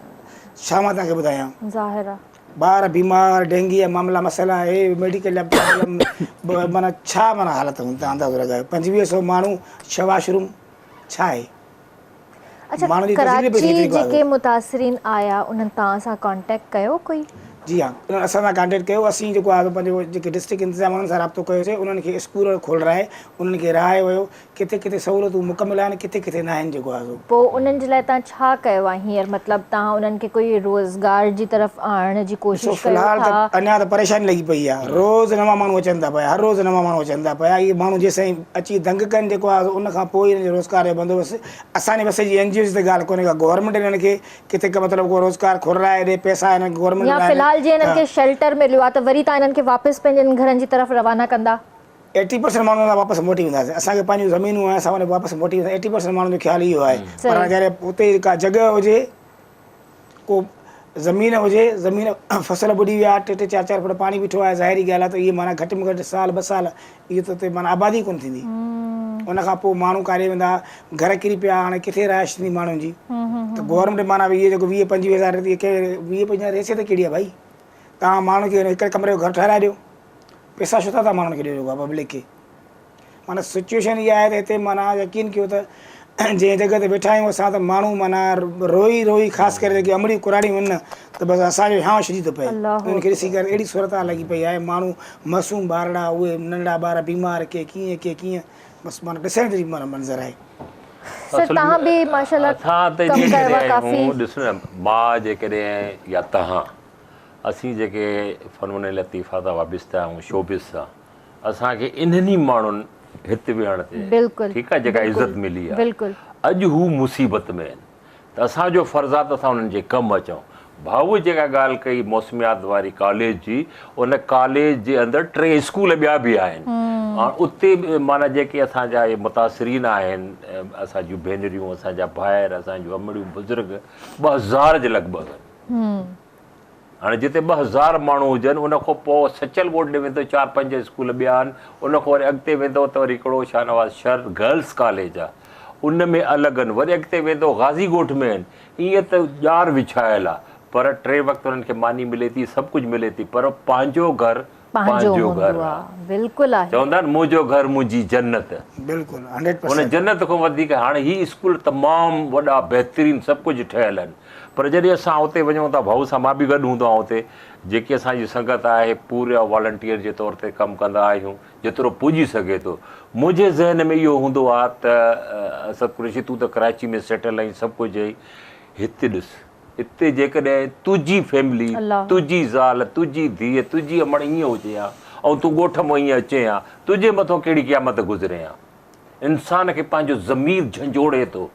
छा मां तव्हांखे ॿुधायां। ज़ाहिर आहे ॿार बीमार, डेंगी जा मामला मसइला, हे मेडिकल जा प्रॉब्लम, माना छा माना हालत हूंदी तव्हां अंदाज़ो लॻायो। 2500 माण्हू, 6 वॉशरूम, छा आहे। अच्छा, माण्हुनि जी कराची तकलीफ़ एतिरी कोन्हे। जेके मुतासिरीन आया उन्हनि तव्हां सां कॉन्टेक्ट कयो कोई? जी हाँ, उन्होंने असां सां कॉन्टेक्ट कयो। असीं जेको आहे पंहिंजो जेके डिस्ट्रिक्ट इंतज़ाम उन्हनि सां राब्तो कयोसीं। उन्हनि खे स्कूल खोलाए उन्हनि खे रहायो वियो। किथे किथे सहूलियतूं मुकमिल आहिनि, किथे किथे न आहिनि। जेको आहे पोइ उन्हनि जे लाइ तव्हां छा कयो आहे हींअर? मतिलबु तव्हां उन्हनि खे कोई रोज़गार जी तरफ़ आणण जी कोशिशि कयो फ़िलहाल था? त अञा त परेशानी लॻी पई आहे। रोज़ नवां माण्हू अचनि था पिया, हर रोज़ नवां माण्हू अचनि था पिया। इहे माण्हू जेसिताईं अची दंग कनि जेको आहे उन खां पोइ हिन जो रोज़गार जो बंदोबस्तु असांजे बस जी NGO जी त ॻाल्हि कोन्हे का। गवर्नमेंट हिननि खे किथे का मतिलबु को रोज़गार खोलाए ॾे, पैसा हिननि गवर्नमेंट या फ़िलहाल जीअं हिननि खे शेल्टर मिलियो आहे त वरी तव्हां हिननि खे वापसि पंहिंजनि घरनि जी तरफ़ रवाना कंदा? 80% माण्हू वापसि मोटी वेंदासीं। असांखे पंहिंजूं ज़मीनूं आहिनि, असां वापसि मोटी वेंदा। 80% माण्हुनि जो ख़्यालु इहो आहे। पर अगरि उते का जॻह हुजे, को ज़मीन हुजे, ज़मीन फसल ॿुॾी विया, 3-3, 4-4 फुट पाणी बीठो आहे, ज़ाहिरी ॻाल्हि आहे त इहे माना घटि में घटि साल 2 साल इहो त उते माना आबादी कोन्ह थींदी। उन खां पोइ माण्हू काॾे वेंदा, घर किरी पिया, हाणे किथे रहाइश थींदी माण्हुनि जी। त गवर्नमेंट माना इहे जेको 20-25 हज़ार 20-25 रेसे ते कहिड़ी आहे भाई। तव्हां माण्हू खे हिकु कमरे जो घर ठाहिराए ॾियो, पैसा छो था माण्हुनि खे ॾियो पब्लिक खे। माना सिचुएशन इहा आहे त हिते माना यकीन कयो त जंहिं जॻह ते वेठा आहियूं असां त माण्हू माना रोई रोई, ख़ासि करे जेके अमड़ियूं कुराड़ियूं आहिनि न, त बसि असांजो हियांव छॾी थो पए। उन्हनि खे ॾिसी करे अहिड़ी सूरत लॻी पई आहे। माण्हू मासूम ॿारड़ा, उहे नंढा ॿार बीमार, के कीअं बसि माना ॾिसण जी माना मंज़र आहे। सर तव्हां बि माशाल्लाह असां त कमु कयो आहे जेकॾहिं काफ़ी। ॾिस न, मां जेकॾहिं या तव्हां, असीं जेके फ़नून लतीफ़ा सां वाबिस्ता आहियूं, शोबिस सां, असांखे इन्हनि माण्हुनि हिते विहण ते ठीकु आहे जेका इज़त मिली आहे। अॼु हू मुसीबत में आहिनि त असांजो फ़र्ज़ु आहे त असां उन्हनि जे कमु अचूं। भाऊ जेका ॻाल्हि कई मौसमियात वारी कॉलेज जी, उन कॉलेज जे अंदरि 3 स्कूल ॿिया बि आहिनि। उते माना जेके असांजा इहे मुतासिरीन आहिनि, असांजूं भेनरियूं, असांजा भाइर, असांजूं अमड़ियूं बुज़ुर्ग 2000 जे लॻभॻि आहिनि। हाणे जिते 2000 माण्हू हुजनि, उन खां पोइ सचल ॻोठ ॾे वेंदो 4-5 स्कूल ॿिया आहिनि। उन खां वरी अॻिते वेंदो त वरी हिकिड़ो शाहनवाज़ शर गर्ल्स कॉलेज आहे, उन में अलॻि आहिनि। वरी अॻिते वेंदो गाज़ी ॻोठ में आहिनि। ईअं त ॼार विछायल आहे, पर 3 वक़्तु उन्हनि खे मानी मिले थी, सभु कुझु मिले थी, पर पंहिंजो घर पंहिंजो घर आहे। बिल्कुलु आहे। चवंदा आहिनि मुंहिंजो घर मुंहिंजी जन्नत। बिल्कुलु 100%। उन जन्नत खां वधीक हाणे ही स्कूल तमामु वॾा बहितरीनु सभु कुझु ठहियल आहिनि। पर जॾहिं असां उते वञूं था, भाऊ सां मां बि गॾु हूंदो आहियां उते, जेकी असांजी संगत आहे पूरा वॉलंटियर जे तौर ते कमु कंदा आहियूं जेतिरो पुॼी सघे थो। मुंहिंजे ज़हन में इहो हूंदो आहे त असद कुरैशी तूं त कराची में सेटल आहीं, सभु कुझु आई, हिते ॾिस, हिते जेकॾहिं तुंहिंजी फैमिली, तुंहिंजी ज़ाल, तुंहिंजी धीअ, तुंहिंजी अमड़ ईअं हुजे हा, ऐं तूं ॻोठ मां ईअं अचे हा, तुंहिंजे मथां कहिड़ी क़यामत गुज़रे हा। इंसान खे पंहिंजो ज़मीर झंझोड़े थो।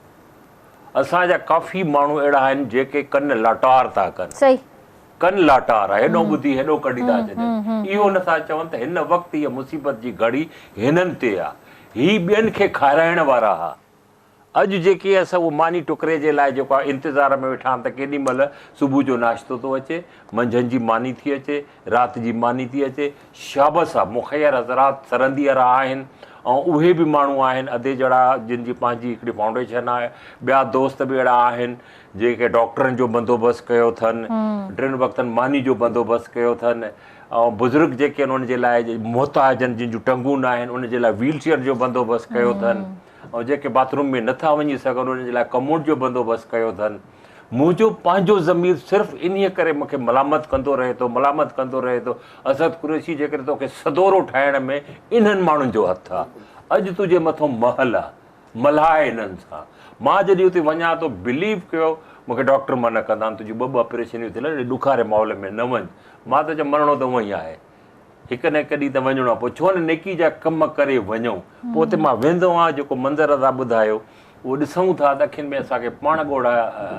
असांजा काफ़ी माण्हू अहिड़ा आहिनि जेके कन लाटार था कनि। कन लाटार आहे, हेॾो ॿुधी हेॾो कढी था छॾनि। इहो नथा चवनि त हिन वक़्तु इहा मुसीबत जी घड़ी हिननि ते आहे। ही ॿियनि खे खाराइण वारा हुआ। अॼु जेके असां उहो मानी टुकरे जे लाइ जेको आहे इंतज़ार में वेठा आहिनि त केॾी महिल सुबुह जो नाश्तो थो अचे, मंझंदि जी मानी थी अचे, राति जी मानी थी अचे। शाबस आहे, मुखैर हज़रात सरंदीअरा आहिनि, ऐं उहे बि माण्हू आहिनि अधे जहिड़ा जिन जी पंहिंजी हिकिड़ी फाउंडेशन आहे। ॿिया दोस्त बि अहिड़ा आहिनि जेके डॉक्टरनि जो बंदोबस्तु कयो अथनि, 3 वक़्तनि मानी जो बंदोबस्तु कयो अथनि, ऐं बुज़ुर्ग जेके आहिनि उनजे लाइ मोहताजनि जिन जूं टंगूं न आहिनि उनजे लाइ व्हीलचेयर जो बंदोबस्तु कयो अथनि, ऐं जेके बाथरूम में नथा वञी सघनि उनजे लाइ कमोड जो बंदोबस्तु कयो अथनि। मुंहिंजो पंहिंजो ज़मीर सिर्फ़ु इन्हीअ करे मूंखे मलामत कंदो रहे थो असद कुरैशी जेकॾहिं तोखे सदोरो ठाहिण में इन्हनि माण्हुनि जो हथु आहे। अॼु तुंहिंजे मथां महल आहे, मल्हाए इन्हनि सां। मां जॾहिं उते वञा थो, बिलीव कयो, मूंखे डॉक्टर मना कंदा आहिनि तुंहिंजी 2 ऑपरेशनियूं थियल आहिनि, ॾुखारे माहौल में न वञ। मां त चयो मरणो त उहो ई आहे, हिकु न हिकु ॾींहुं त वञिणो आहे। पोइ छो न नेकी जा कम करे वञूं। पोइ उते मां वेंदो आहियां, जेको मंज़र था ॿुधायो उहो ॾिसूं था त अखियुनि में असांखे पाण ॻोढ़ा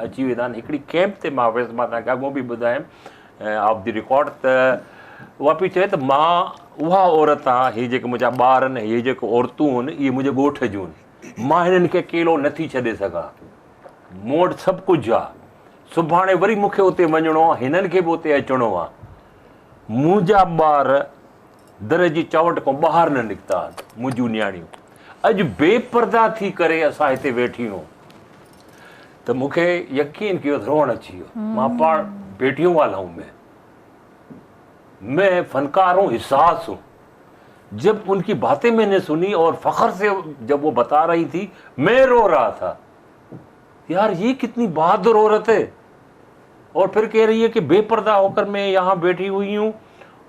अची वेंदा आहिनि। हिकिड़ी कैंप ते मां वियुसि, मां तव्हांखे अॻो बि ॿुधायुमि ऑफ द रिकॉर्ड, त उहा पई चए त मां उहा औरत आहियां, हीअ जेके मुंहिंजा ॿार आहिनि, हीअ जेके औरतूं आहिनि, इहे मुंहिंजे ॻोठ जूं आहिनि। मां हिननि खे अकेलो नथी छॾे सघां, मूं वटि सभु कुझु आहे। सुभाणे वरी मूंखे उते वञिणो आहे, हिननि खे बि उते अचिणो आहे। मुंहिंजा ॿार दर जी चवट खां ॿाहिरि न निकिता आहिनि मुंहिंजूं नियाणियूं। अॼु बेपर्दा थी करे असां हिते वेठी आहियूं त मूंखे यकीन कयो रोअण अची वियो। मां पाण बेटियों वाला हूं, मैं फनकार हूँ, हिसास हूँ। जब उनकी बातें मैंने सुनी और फख्र से जब वो बता रही थी, मैं रो रहा था। यार ये कितनी बहादुर औरत है। और फिर कह रही है कि बेपर्दा होकर मैं यहाँ बैठी हुई हूँ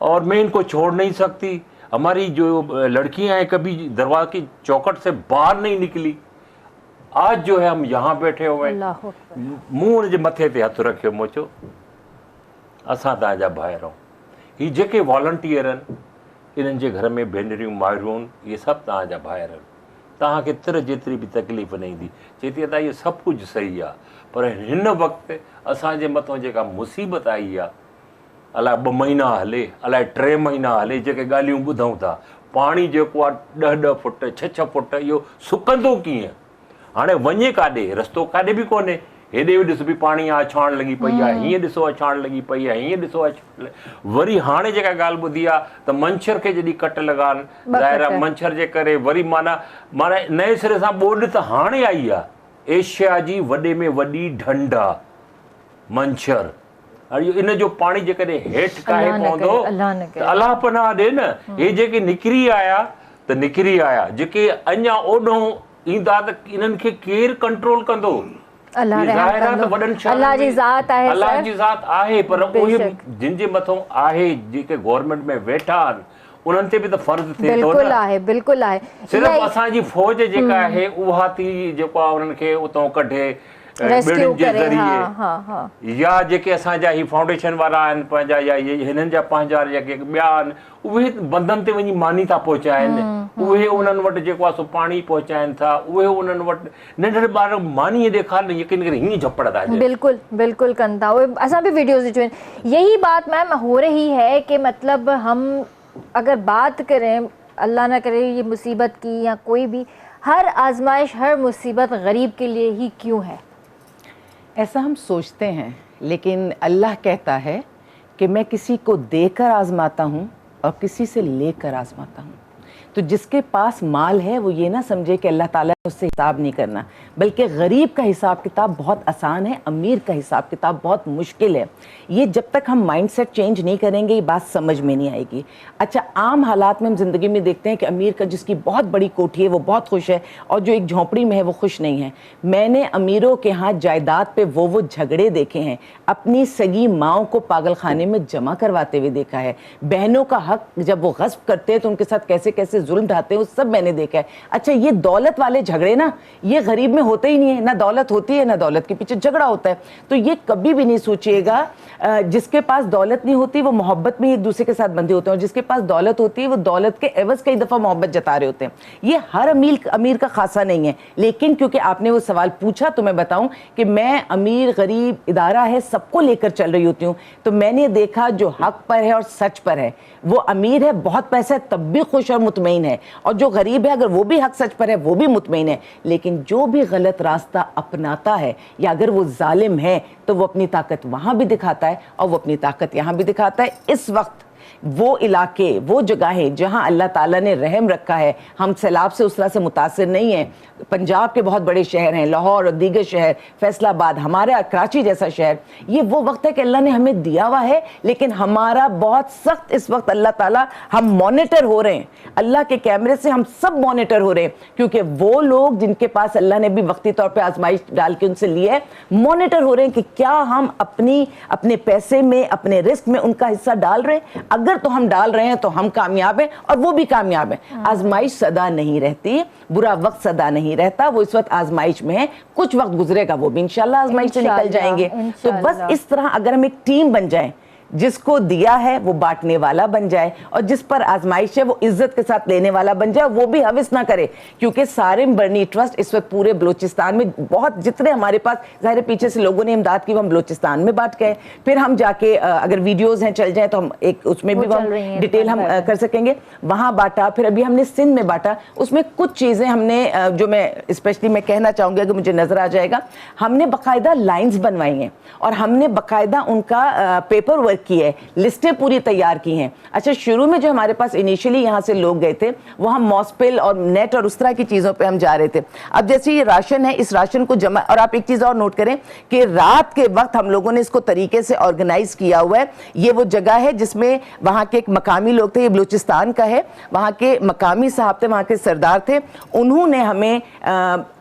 और मैं इनको छोड़ नहीं सकती। हमारी जो लड़कियां हैं कभी दरवाजे की चौखट से बाहर नहीं निकली। आज जो है हम यहाँ बैठे हुए, मुंह जे मथे ते हथ रखियो, मोचो असां तव्हांजा भाइर आहियूं। ही जेके वॉलंटियर आहिनि, इन्हनि जे घर में भेनरियूं माइरूं आहिनि, इहे सभु तव्हांजा भाइर आहिनि। तव्हांखे तिर जेतिरी बि तकलीफ़ न ईंदी। चए थी त इहो सभु कुझु सही आहे, पर हिन वक़्तु असांजे मथां जेका मुसीबत आई आहे, अलाए 2 महीना हले, अलाए 3 महीना हले, जेके ॻाल्हियूं ॿुधूं था, पाणी जेको आहे 10-10 फुट 6-6 फुट, इहो सुकंदो कीअं? हाणे वञे काॾे, रस्तो काॾे बि कोन्हे। हेॾे ॾिस बि पाणी अछाण लॻी पई आहे, हीअं ॾिसो अछाण लॻी पई आहे, हीअं ॾिसो अछाण। वरी हाणे जेका ॻाल्हि ॿुधी आहे त मंछर खे जॾहिं कट लॻानि, ज़ाहिर आहे मंछर जे करे वरी माना नए सिरे सां ॿोॾि त हाणे आई आहे। एशिया जी वॾे में वॾी ढंढ आहे मंछर। इन जो पाणी जेकॾहिं हेठि काहे पवंदो त अलाह पनाह ॾे न। हे जेके निकिरी आया त निकिरी आया, जेके अञा ओॾो ईंदा त इन्हनि खे केरु कंट्रोल कंदो? अल्लाह जी ज़ात आहे, अल्लाह जी ज़ात आहे, पर उहे जिन जे मथां आहे, जेके गवर्नमेंट में वेठा आहिनि, उन्हनि ते बि त फर्ज़ थिए थो न। बिल्कुलु आहे। सिर्फ़ु असांजी फ़ौज जेका आहे उहा थी जेको आहे उन्हनि खे उतां कढे ॿिड़ियुनि जे ज़रिए, या जेके असांजा ही फाउंडेशन वारा आहिनि पंहिंजा, या हिननि जा पंहिंजा जेके ॿिया आहिनि, उहे बंधनि ते वञी मानी था पहुचाइनि। उहे उन्हनि वटि जेको आहे सो पाणी पहुचाइनि था। उहे उन्हनि वटि नंढड़े ॿार मानी ॾेखारनि, यकीन करे हीअं झपड़दा। बिल्कुल कनि था उहे। असां भी वीडियोज़ ॾिठियूं आहिनि। यही बात मैम हो रही है कि मतलब हम अगर बात करें, अल्लाह ना करे ये मुसीबत की या कोई भी, हर आजमाइश, हर मुसीबत गरीब के लिए ही क्यों है? ऐसा हम सोचते हैं, लेकिन अल्लाह कहता है कि मैं किसी को देकर आजमाता हूँ और किसी से लेकर आजमाता हूँ। तो जिसके पास माल है वो ये ना समझे कि अल्लाह ताला ने उससे हिसाब नहीं करना, बल्कि गरीब का हिसाब किताब बहुत आसान है, अमीर का हिसाब किताब बहुत मुश्किल है। ये जब तक हम माइंडसेट चेंज नहीं करेंगे ये बात समझ में नहीं आएगी। अच्छा, आम हालात में हम ज़िंदगी में देखते हैं कि अमीर का जिसकी बहुत बड़ी कोठी है वो बहुत खुश है और जो एक झोंपड़ी में है वो खुश नहीं है। मैंने अमीरों के यहाँ जायदाद पे वो झगड़े देखे हैं, अपनी सगी माओं को पागल खाने में जमा करवाते हुए देखा है, बहनों का हक जब वो गस्ब करते हैं तो उनके साथ कैसे कैसे जुल्म ढाते हैं, वो सब मैंने देखा है। अच्छा, ये दौलत वाले झगड़े ना, ये गरीब में होते ही नहीं है, ना दौलत होती है ना दौलत के पीछे झगड़ा होता है। तो ये कभी भी नहीं सोचिएगा, जिसके पास दौलत नहीं होती वो मोहब्बत में एक दूसरे के साथ बंधे होते हैं, और जिसके पास दौलत होती है वो दौलत के एवज कई दफ़ा मोहब्बत जता रहे होते हैं। ये हर अमीर का खासा नहीं है। लेकिन क्योंकि आपने वो सवाल पूछा तो मैं बताऊं कि मैं अमीर गरीब इदारा है सबको लेकर चल रही होती हूँ। तो मैंने देखा जो हक पर है और सच पर है, वो अमीर है, बहुत पैसा है, तब भी खुश और मुतमईन है, और जो गरीब है अगर वो भी हक सच पर है वो भी मुतमईन है। लेकिन जो भी गलत रास्ता अपनाता है या अगर वो जालिम है तो वो अपनी ताकत वहाँ भी दिखाता है और वो अपनी ताकत यहाँ भी दिखाता है। इस वक्त वो इलाके, वो जगहें जहाँ अल्लाह ताला ने रहम रखा है, हम सैलाब से उस तरह से मुतासिर नहीं हैं। पंजाब के बहुत बड़े शहर हैं, लाहौर और दीगर शहर, फैसलाबाद, हमारे कराची जैसा शहर, ये वो वक्त है कि अल्लाह ने हमें दिया हुआ है, लेकिन हमारा बहुत सख्त इस वक्त अल्लाह ताला, हम मॉनिटर हो रहे हैं, अल्लाह के कैमरे से हम सब मॉनिटर हो रहे हैं, क्योंकि वो लोग जिनके पास अल्लाह ने भी वक्ती तौर पर आजमाइश डाल के उनसे लिया है, मॉनिटर हो रहे हैं कि क्या हम अपने पैसे में, अपने रिस्क में उनका हिस्सा डाल रहे हैं। अगर तो हम डाल रहे हैं तो हम कामयाब हैं और वो भी कामयाब हैं। आजमाइश सदा नहीं रहती, बुरा वक्त सदा नहीं रहता, वो इस वक्त आजमाइश में है, कुछ वक्त गुजरेगा वो भी इंशाल्लाह आजमाइश से निकल जाएंगे। तो बस इस तरह अगर हम एक टीम बन जाएं, जिसको दिया है वो बांटने वाला बन जाए, और जिस पर आजमाइश है वो इज्जत के साथ लेने वाला बन जाए, वो भी हविस ना करे। क्योंकि सारिम बर्नी ट्रस्ट इस वक्त पूरे बलूचिस्तान में बहुत, जितने हमारे पास ज़ाहिर पीछे से लोगों ने इमदाद की, वो हम बलूचिस्तान में बांट गए। फिर हम जाके अगर वीडियोज़ हैं चल जाए तो हम एक उसमें भी हम डिटेल हम कर सकेंगे, वहाँ बांटा। फिर अभी हमने सिंध में बांटा, उसमें कुछ चीज़ें हमने जो मैं स्पेशली मैं कहना चाहूँगी अगर मुझे नज़र आ जाएगा, हमने बाकायदा लाइन्स बनवाई हैं और हमने बाकायदा उनका पेपर वर्क वर्क किया है, लिस्टें पूरी तैयार की हैं। अच्छा, शुरू में जो हमारे पास इनिशियली यहाँ से लोग गए थे वो हम मॉस्पिल और नेट और उस तरह की चीज़ों पे हम जा रहे थे। अब जैसे ये राशन है, इस राशन को जमा, और आप एक चीज़ और नोट करें कि रात के वक्त हम लोगों ने इसको तरीके से ऑर्गेनाइज किया हुआ है। ये वो जगह है जिसमें वहाँ के एक मकामी लोग थे, ये बलूचिस्तान का है, वहाँ के मकामी साहब थे, वहाँ के सरदार थे, उन्होंने हमें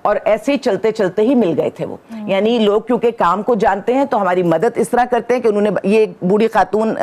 और ऐसे ही चलते चलते ही मिल गए थे वो। यानी लोग क्योंकि काम को जानते हैं तो हमारी मदद इस तरह करते हैं कि उन्होंने, ये बूढ़ी खातून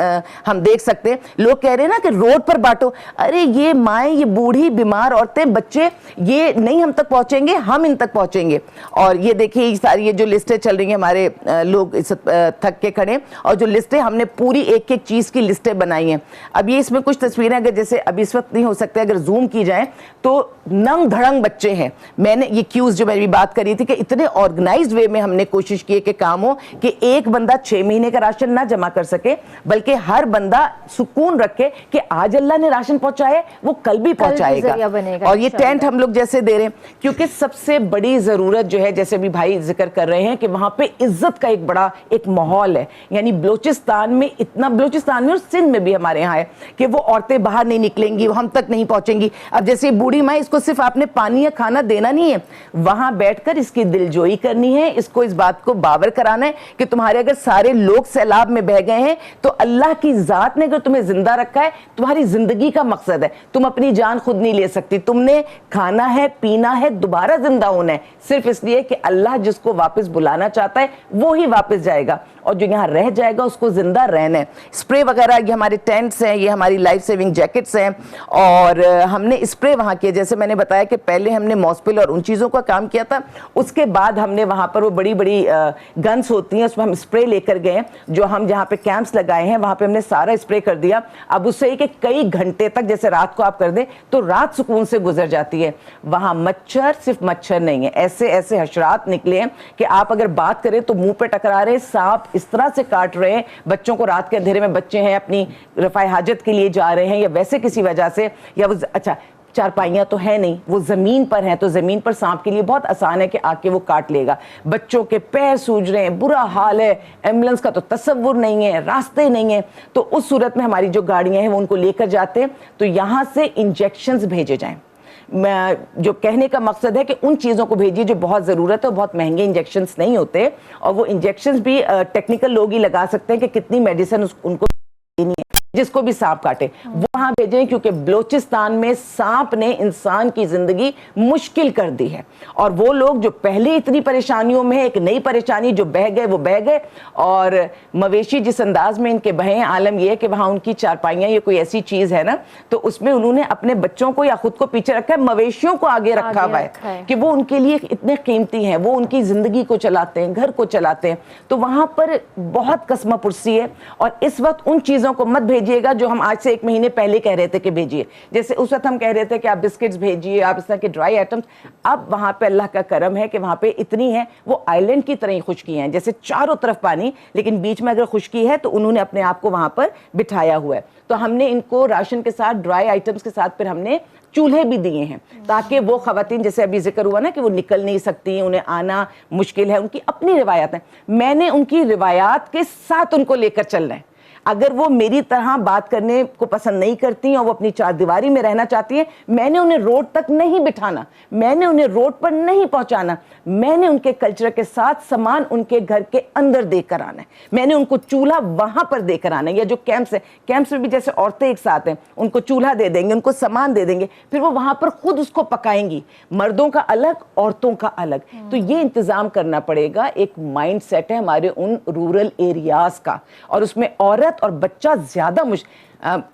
हम देख सकते हैं, लोग कह रहे हैं ना कि रोड पर बांटो, अरे ये माएँ, ये बूढ़ी बीमार औरतें, बच्चे, ये नहीं हम तक पहुंचेंगे, हम इन तक पहुंचेंगे। और ये देखिए सारी ये जो लिस्टें चल रही हैं, हमारे लोग इस थक के खड़े, और जो लिस्टें हमने पूरी एक एक चीज़ की लिस्टें बनाई हैं। अब ये इसमें कुछ तस्वीरें अगर जैसे अभी इस वक्त नहीं हो सकते, अगर जूम की जाए तो नंग धड़ंग बच्चे हैं। मैंने ये क्यूज जो मैं भी बात करी थी कि इतने ऑर्गेनाइज्ड वे में हमने कोशिश की कि काम हो कि एक बंदा 6 महीने का राशन ना जमा कर सके, बल्कि हर बंदा सुकून रखे कि आज अल्लाह ने राशन पहुंचाए, वो कल भी पहुंचाएगा। और ये टेंट हम लोग जैसे दे रहे हैं, क्योंकि सबसे बड़ी जरूरत जो है, जैसे भी भाई जिक्र कर रहे हैं कि वहां पे इज्जत का एक बड़ा एक माहौल है। यानी बलूचिस्तान में इतना, बलूचिस्तान में और सिंध में भी हमारे यहाँ है कि वो औरतें बाहर नहीं निकलेंगी, हम तक नहीं पहुंचेंगी। अब जैसे बूढ़ी माँ, इसको सिर्फ आपने पानी या खाना देना नहीं है, वहां बैठकर इसकी दिलजोई करनी है, इसको इस बात को बावर कराना है कि तुम्हारे अगर सारे लोग सैलाब में बह गए हैं तो अल्लाह की जात ने अगर तुम्हें जिंदा रखा है, तुम्हारी जिंदगी का मकसद है, तुम अपनी जान खुद नहीं ले सकती, तुमने खाना है, पीना है, दोबारा जिंदा होना है, सिर्फ इसलिए कि अल्लाह जिसको वापस बुलाना चाहता है वो ही वापस जाएगा, और जो यहाँ रह जाएगा उसको जिंदा रहना है। स्प्रे वगैरह, ये हमारे टेंट्स हैं, ये हमारी लाइफ सेविंग जैकेट्स हैं, और हमने स्प्रे वहाँ किए, जैसे मैंने बताया कि पहले हमने मॉस्पिल और उन चीज़ों का काम किया था, उसके बाद हमने वहाँ पर वो बड़ी बड़ी गन्स होती हैं, उसमें हम स्प्रे लेकर गए, जो हम जहाँ पे कैंप्स लगाए हैं वहाँ पे हमने सारा स्प्रे कर दिया। अब उससे कि कई घंटे तक, जैसे रात को आप कर दें तो रात सुकून से गुजर जाती है। वहाँ मच्छर, सिर्फ मच्छर नहीं है, ऐसे ऐसे हशरात निकले हैं कि आप अगर बात करें तो मुंह पे टकरा रहे, सांप इस तरह से काट रहे हैं, बच्चों को रात के अंधेरे में, बच्चे हैं अपनी रफ़ाए हाजत के लिए जा रहे हैं या वैसे किसी वजह से, या वो, अच्छा चारपाइयाँ तो है नहीं, वो ज़मीन पर हैं, तो ज़मीन पर सांप के लिए बहुत आसान है कि आके वो काट लेगा। बच्चों के पैर सूज रहे हैं, बुरा हाल है, एम्बुलेंस का तो तसव्वुर नहीं है, रास्ते नहीं है, तो उस सूरत में हमारी जो गाड़ियाँ हैं वो उनको लेकर जाते हैं, तो यहाँ से इंजेक्शंस भेजे जाएं। जो कहने का मकसद है कि उन चीज़ों को भेजिए जो बहुत ज़रूरत है, बहुत महंगे इंजेक्शंस नहीं होते, और वो इंजेक्शंस भी टेक्निकल लोग ही लगा सकते हैं कि कितनी मेडिसिन उनको देनी है जिसको भी सांप काटे, वहां भेजें, क्योंकि बलूचिस्तान में सांप ने इंसान की जिंदगी मुश्किल कर दी है। और वो लोग जो पहले इतनी परेशानियों में है, एक नई परेशानी, जो बह गए वो बह गए, और मवेशी जिस अंदाज में इनके बहे, आलम यह है कि वहां उनकी चारपाइयाँ या कोई ऐसी चीज है ना, तो उसमें उन्होंने अपने बच्चों को या खुद को पीछे रखा है, मवेशियों को आगे रखा हुआ है कि वो उनके लिए इतने कीमती हैं, वो उनकी जिंदगी को चलाते हैं, घर को चलाते हैं। तो वहां पर बहुत कसमापुरसी है, और इस वक्त उन चीजों को मत भेजिएगा जो हम आज से 1 महीने पहले कह रहे थे कि भेजिए। जैसे उस वक्त हम कह रहे थे कि आप बिस्किट्स भेजिए, आप इस तरह के ड्राई आइटम्स। अब वहां पे अल्लाह का करम है कि वहां पे इतनी है, वो आइलैंड की तरह ही खुशकी हैं, जैसे चारों तरफ पानी, लेकिन बीच में अगर खुशकी है तो उन्होंने अपने आप को वहां पर बिठाया हुआ है। तो हमने इनको राशन के साथ, ड्राई आइटम्स के साथ, फिर हमने चूल्हे भी दिए हैं, ताकि वो खवातीन, जैसे अभी जिक्र हुआ ना कि वो निकल नहीं सकती, उन्हें आना मुश्किल है, उनकी अपनी रिवायात है, मैंने उनकी रिवायात के साथ उनको लेकर चलना है। अगर वो मेरी तरह बात करने को पसंद नहीं करती और वो अपनी चारदीवारी में रहना चाहती हैं, मैंने उन्हें रोड तक नहीं बिठाना, मैंने उन्हें रोड पर नहीं पहुंचाना, मैंने उनके कल्चर के साथ सामान उनके घर के अंदर देकर आना है, मैंने उनको चूल्हा वहां पर देकर आना है। या जो कैंप्स है, कैंप्स में भी जैसे औरतें एक साथ हैं, उनको चूल्हा दे देंगे, उनको सामान दे देंगे, फिर वो वहां पर खुद उसको पकाएंगी, मर्दों का अलग, औरतों का अलग। तो ये इंतजाम करना पड़ेगा। एक माइंड सेट है हमारे उन रूरल एरियाज का, और उसमें औरत और बच्चा ज्यादा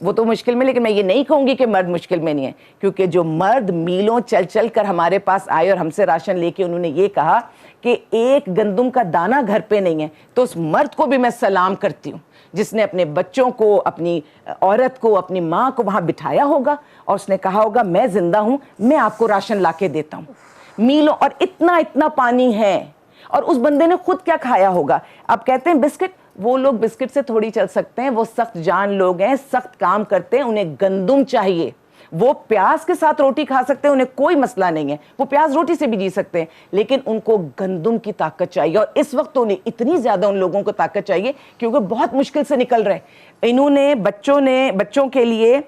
वो तो मुश्किल में, लेकिन मैं ये नहीं कहूंगी कि मर्द मुश्किल में नहीं है, क्योंकि जो मर्द मीलों चल चल कर हमारे पास आए और हमसे राशन लेके उन्होंने ये कहा कि एक गंदम का दाना घर पे नहीं है, तो उस मर्द को भी मैं सलाम करती हूँ जिसने अपने बच्चों को, अपनी औरत को, अपनी माँ को वहां बिठाया होगा और उसने कहा होगा मैं जिंदा हूं, मैं आपको राशन लाके देता हूँ। मीलों, और इतना इतना पानी है, और उस बंदे ने खुद क्या खाया होगा। आप कहते हैं बिस्किट, वो लोग बिस्किट से थोड़ी चल सकते हैं, वो सख्त जान लोग हैं, सख्त काम करते हैं, उन्हें गंदुम चाहिए, वो प्याज के साथ रोटी खा सकते हैं, उन्हें कोई मसला नहीं है, वो प्याज रोटी से भी जी सकते हैं, लेकिन उनको गंदम की ताकत चाहिए। और इस वक्त उन्हें इतनी ज़्यादा उन लोगों को ताकत चाहिए क्योंकि बहुत मुश्किल से निकल रहे हैं। इन्होंने बच्चों के लिए